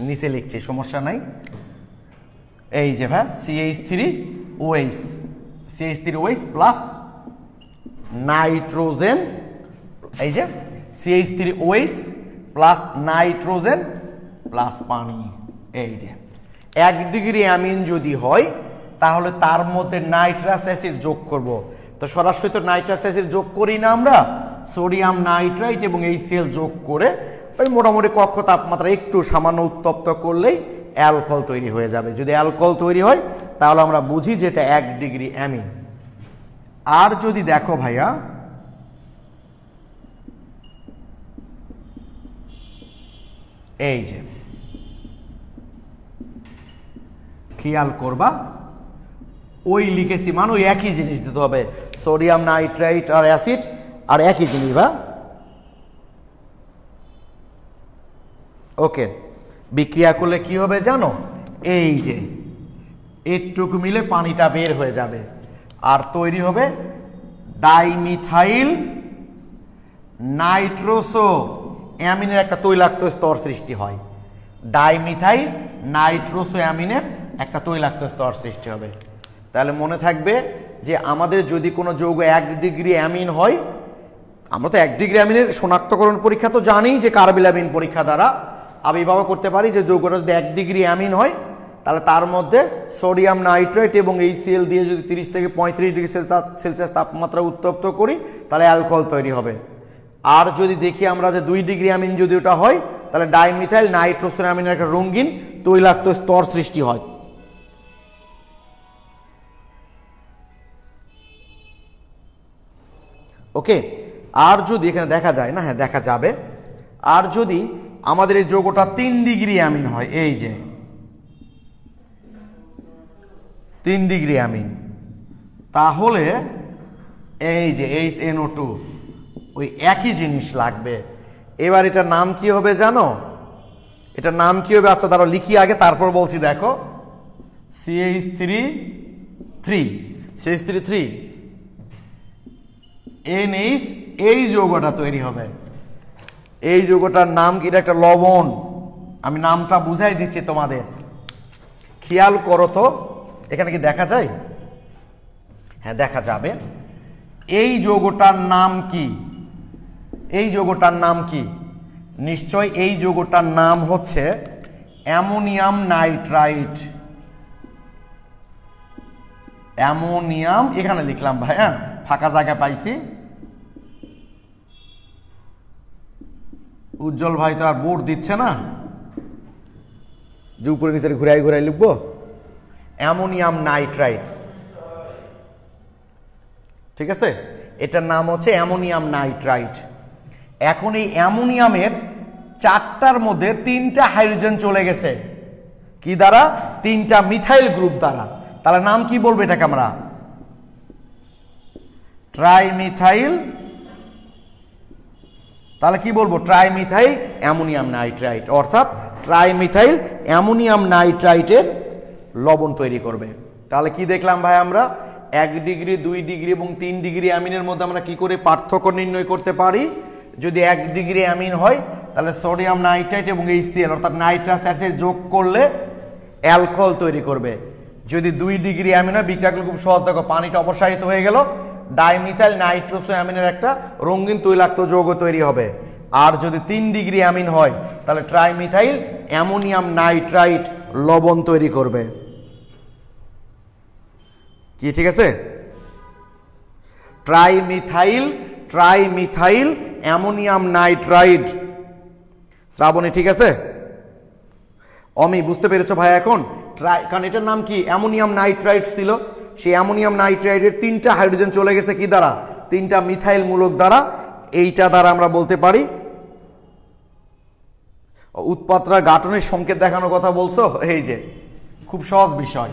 নিচে লিখছি সমস্যা নাই। এই যে ভাই CH3OH, CH3OH প্লাস নাইট্রোজেন, এই যে CH3OH প্লাস নাইট্রোজেন প্লাস পানি। এই যে 1 ডিগ্রি অ্যামিন যদি হয় তাহলে তার মধ্যে নাইট্রাস অ্যাসিড যোগ করব। তো সরাসরি তো নাইট্রাস অ্যাসিড যোগ করি না আমরা, সোডিয়াম নাইট্রাইট এবং এই সেল যোগ করে ওই মোটামুটি কক্ষ তাপমাত্রা একটু সামান্য উত্তপ্ত করলেই অ্যালকোহল তৈরি হয়ে যাবে। যদি অ্যালকোহল তৈরি হয় তাহলে আমরা বুঝি যে এটা 1 ডিগ্রি অ্যামিন। আর যদি দেখো ভাইয়া, এই যে খেয়াল করবা, ওই লিখেছি মানে ওই একই জিনিস দিতে হবে, সোডিয়াম নাইট্রাইট আর অ্যাসিড আর একই জিনিস বা ওকে। বিক্রিয়া করলে কি হবে জানো, এই যে একটুকু মিলে পানিটা বের হয়ে যাবে আর তৈরি হবে ডাইমিথাইল নাইট্রোসো অ্যামিনের একটা তৈলাক্ত স্তর সৃষ্টি হয়। ডাইমিথাইল নাইট্রোসো অ্যামিনের একটা তৈলাক্ত স্তর সৃষ্টি হবে। তাহলে মনে থাকবে যে আমাদের যদি কোনো যৌগ 1 ডিগ্রি অ্যামিন হয়, আমরা তো 1 ডিগ্রি অ্যামিনের শনাক্তকরণ পরীক্ষা তো জানি যে কার্বিলামিন পরীক্ষা দ্বারা আবির্ভাব করতে পারি, যে যৌগটা যদি 1 ডিগ্রি অ্যামিন হয় তাহলে তার মধ্যে সোডিয়াম নাইট্রেট এবং এই সেল দিয়ে যদি 30 থেকে 35 ডিগ্রি সেলসিয়াস তাপমাত্রা উত্তপ্ত করি তাহলে অ্যালকোহল তৈরি হবে। আর যদি দেখি আমরা যে 2 ডিগ্রি অ্যামিন যদি ওটা হয় তাহলে ডাইমিথাইল নাইট্রোসো অ্যামিনের একটা রঙিন তৈলাক্ত স্তর সৃষ্টি হয়। ওকে। আর যদি এখানে দেখা যায় না, হ্যাঁ দেখা যাবে, আর যদি আমাদের এই যৌগটা 3 ডিগ্রি অ্যামিন হয়, এই যে 3 ডিগ্রি অ্যামিন, তাহলে এই যে HNO2 ওই একই জিনিস লাগবে। এবার এটার নাম কি হবে জানো, এটার নাম কি হবে, আচ্ছা দাঁড়াও লিখি আগে তারপর বলছি। দেখো CH3 NH, এই যৌগটা তৈরি হবে। এই যৌগটার নাম কি, এটা একটা লবণ, আমি নামটা বুঝাই দিচ্ছি তোমাদের, খেয়াল করো তো। এখানে কি দেখা যায়, হ্যাঁ দেখা যাবে। এই যৌগটার নাম কি, এই যৌগটার নাম কি, নিশ্চয় এই যৌগটার নাম হচ্ছে অ্যামোনিয়াম নাইট্রাইট। অ্যামোনিয়াম এখানে লিখলাম ভাই, হ্যাঁ ফাঁকা জায়গা পাইছি। উজ্জ্বল ভাই তো আর বোর্ড দিচ্ছে না, যে উপরে নিচে ঘুরাই ঘুরাই লিখবো। অ্যামোনিয়াম নাইট্রাইট, ঠিক আছে, এটার নাম হচ্ছে অ্যামোনিয়াম নাইট্রাইট। এখন এই অ্যামোনিয়ামের 4টার মধ্যে 3টা হাইড্রোজেন চলে গেছে, কি দ্বারা, 3টা মিথাইল গ্রুপ দ্বারা। তাহলে নাম কি বলবো এটাকে আমরা, ট্রাইমিথাইল, তাহলে কি বলবো, ট্রাইমিথাইল অ্যামোনিয়াম নাইট্রাইট, অর্থাৎ ট্রাইমিথাইল অ্যামোনিয়াম নাইট্রাইটের লবণ তৈরি করবে। তাহলে কি দেখলাম ভাই, আমরা 1 ডিগ্রি 2 ডিগ্রি এবং 3 ডিগ্রি অ্যামিনের মধ্যে আমরা কি করে পার্থক্য নির্ণয় করতে পারি। যদি 1 ডিগ্রি অ্যামিন হয় তাহলে সোডিয়াম নাইট্রাইট এবং HCl অর্থাৎ নাইট্রাস অ্যাসিড যোগ করলে অ্যালকোহল তৈরি করবে। যদি 2 ডিগ্রি অ্যামিন হয়, বিক্রিয়াগুলো খুব সহজ, দেখো পানিটা অপসারিত হয়ে গেল, ডাইমিথাইল নাইট্রোসো অ্যামিনের একটা রঙিন তৈলাক্ত যৌগ তৈরি হবে। আর যদি 3 ডিগ্রি অ্যামিন হয় তাহলে ট্রাইমিথাইল অ্যামোনিয়াম নাইট্রাইট লবণ তৈরি করবে। কি ঠিক আছে, ট্রাইমিথাইল অ্যামোনিয়াম নাইট্রাইট। শ্রাবণী ঠিক আছে, অমি বুঝতে পেরেছো ভাই এখন, কারণ এটার নাম কি, অ্যামোনিয়াম নাইট্রাইট ছিল, সেই অ্যামোনিয়াম নাইট্রাইটের 3টা হাইড্রোজেন চলে গেছে কি দ্বারা, 3টা মিথাইল মূলক দ্বারা। এইটা দ্বারা আমরা বলতে পারি উৎপাদরা গাঠনিক সংকেত দেখানোর কথা বলছো, এই যে খুব সহজ বিষয়,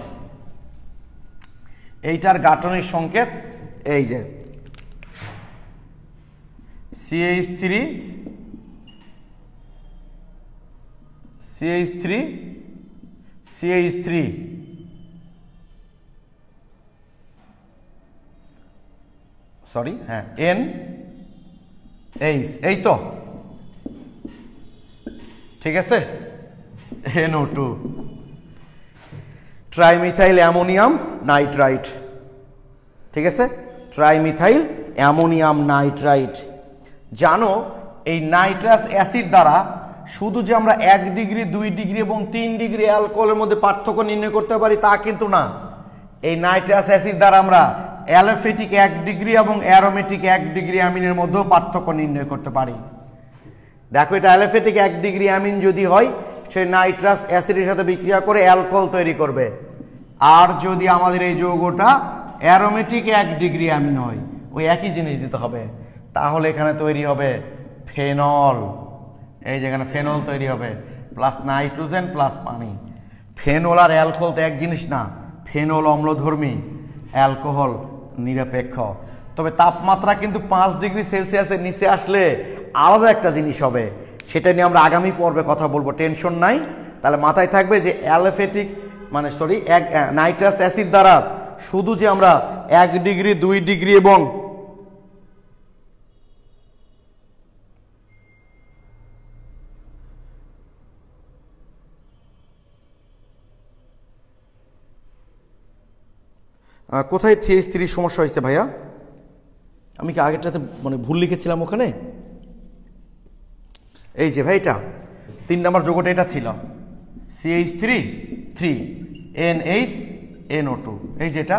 এইটার গাঠনিক সংকেত এই যে CH3 সরি হ্যাঁ NH, এই তো ঠিক আছে, NO2 ট্রাইমিথাইল অ্যামোনিয়াম নাইট্রাইট, ঠিক আছে, ট্রাইমিথাইল অ্যামোনিয়াম নাইট্রাইট। জানো এই নাইট্রাস অ্যাসিড দ্বারা শুধু যে আমরা 1 ডিগ্রি 2 ডিগ্রি এবং 3 ডিগ্রি অ্যালকোহলের মধ্যে পার্থক্য নির্ণয় করতে পারি তা কিন্তু না। এই নাইট্রাস অ্যাসিড দ্বারা আমরা অ্যালোফেটিক 1 ডিগ্রি এবং অ্যারোমেটিক 1 ডিগ্রি অ্যামিনের মধ্যেও পার্থক্য নির্ণয় করতে পারি। দেখো এটা অ্যালোফেটিক 1 ডিগ্রি অ্যামিন যদি হয় সে নাইট্রাস অ্যাসিডের সাথে বিক্রিয়া করে অ্যালকোহল তৈরি করবে, আর যদি আমাদের এই যৌগটা অ্যারোমেটিক 1 ডিগ্রি অ্যামিন হয় ওই একই জিনিস দিতে হবে, তাহলে এখানে তৈরি হবে ফেনল। এই যেখানে ফেনল তৈরি হবে প্লাস নাইট্রোজেন প্লাস পানি। ফেনল আর অ্যালকোহল তো এক জিনিস না, ফেনল অম্লধর্মী, অ্যালকোহল নিরপেক্ষ। তবে তাপমাত্রা কিন্তু 5 ডিগ্রি সেলসিয়াসের নিচে আসলে আলাদা একটা জিনিস হবে, সেটা নিয়ে আমরা আগামী পর্বে কথা বলবো, টেনশন নাই। তাহলে মাথায় থাকবে যে অ্যালোফেটিক নাইট্রাস অ্যাসিড দ্বারা শুধু যে আমরা 1 ডিগ্রি 2 ডিগ্রি এবং কোথায় CH3 সমস্যা হয়েছে ভাইয়া? আমি কি আগেরটাতে মানে ভুল লিখেছিলাম ওখানে? এই যে ভাই এটা 3 নম্বর যৌগটা এটা ছিল CH3 NH NO2, এই যেটা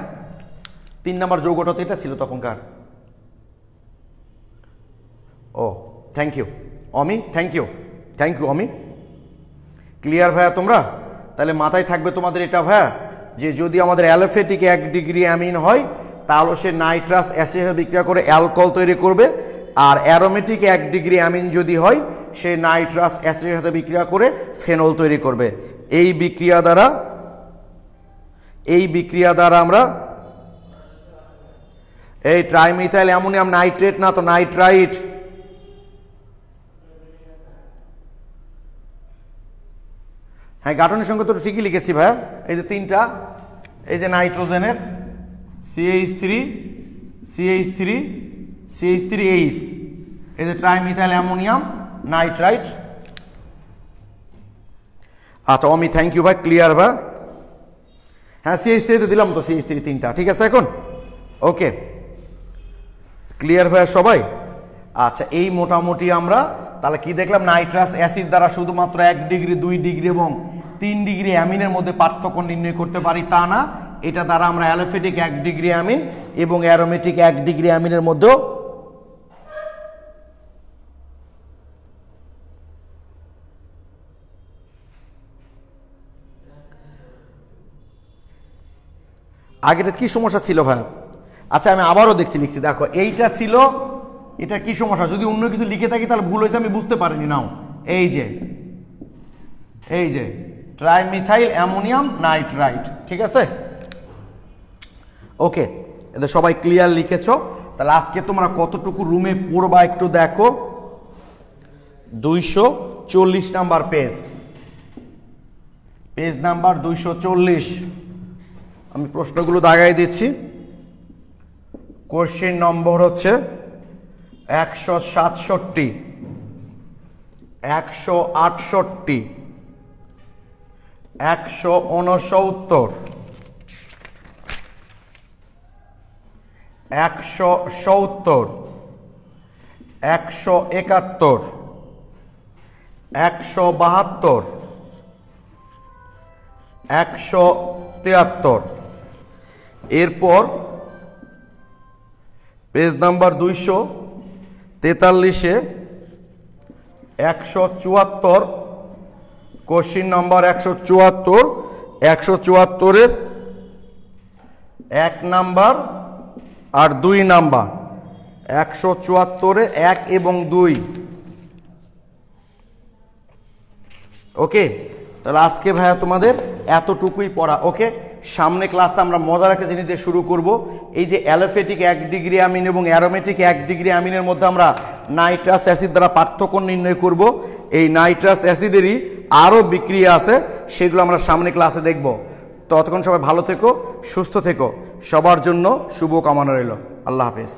3 নম্বর যৌগটা তো এটা ছিল তখনকার। ও thank you Omi, thank you Omi. Clear ভাইয়া তোমরা? তাহলে মাথায় থাকবে তোমাদের এটা ভাইয়া যে যদি আমাদের অ্যালোফেটিক 1 ডিগ্রি অ্যামিন হয় তাহলে সে নাইট্রাস অ্যাসিডের সাথে বিক্রিয়া করে অ্যালকোহল তৈরি করবে, আর অ্যারোমেটিক 1 ডিগ্রি অ্যামিন যদি হয় সে নাইট্রাস অ্যাসিডের সাথে বিক্রিয়া করে ফেনল তৈরি করবে। এই বিক্রিয়া দ্বারা আমরা এই ট্রাইমিথাইল অ্যামোনিয়াম নাইট্রেট না তো নাইট্রাইট, হ্যাঁ গাঠনিক সংকেত তো ঠিকই লিখেছি ভাইয়া। এই যে 3টা, এই যে নাইট্রোজেনের CH3H, এই যে ট্রাইমিথাইল অ্যামোনিয়াম নাইট্রাইট। আচ্ছা অমি থ্যাংক ইউ ভাই, ক্লিয়ার ভাই। হ্যাঁ CH3 তো দিলাম তো, CH3 3টা, ঠিক আছে এখন ওকে ক্লিয়ার ভাই সবাই। আচ্ছা এই মোটামুটি আমরা তাহলে কি দেখলাম, নাইট্রাস অ্যাসিড দ্বারা শুধুমাত্র 1 ডিগ্রি 2 ডিগ্রি এবং 3 ডিগ্রি অ্যামিনের মধ্যে পার্থক্য নির্ণয় করতে পারি তা না, এটা দ্বারা আমরা অ্যালোফেটিক 1 ডিগ্রি অ্যামিন এবং অ্যারোমেটিক 1 ডিগ্রি অ্যামিনের মধ্যেও আগেটা কি সমস্যা ছিল ভাই? আচ্ছা আমি আবারও লিখছি দেখো এইটা ছিল, এটা কি সমস্যা, যদি অন্য কিছু লিখে থাকি তাহলে ভুল হয়েছে আমি বুঝতে পারিনি। নাও এই যে ট্রাইমিথাইল অ্যামোনিয়াম নাইট্রাইট, ঠিক আছে ওকে, এদের সবাই ক্লিয়ার লিখেছো। তাহলে আজকে তোমরা কতটুকু রুমে পড়বা একটু দেখো। 240 নাম্বার পেজ নাম্বার 240। আমি প্রশ্নগুলো দাগাই দিচ্ছি। কোশ্চেন নম্বর হচ্ছে 167, 168, 169, 170, 171, 172, 173। এরপর পেজ নাম্বার 243-এ 174, কোশ্চিন নাম্বার 174, 174-এর 1 নাম্বার আর 2 নাম্বার, 174-এ 1 এবং 2। ওকে, তাহলে আজকে ভাইয়া তোমাদের এতটুকুই পড়া। ওকে, সামনে ক্লাসে আমরা মজার একটা জিনিস দিয়ে শুরু করব। এই যে অ্যালোফেটিক 1 ডিগ্রি অ্যামিন এবং অ্যারোমেটিক 1 ডিগ্রি অ্যামিনের মধ্যে আমরা নাইট্রাস অ্যাসিড দ্বারা পার্থক্য নির্ণয় করব। এই নাইট্রাস অ্যাসিডেরই আরও বিক্রিয়া আছে, সেগুলো আমরা সামনে ক্লাসে দেখব। ততক্ষণ সবাই ভালো থেকো, সুস্থ থেকো, সবার জন্য শুভ কামনা রইল। আল্লাহ হাফেজ।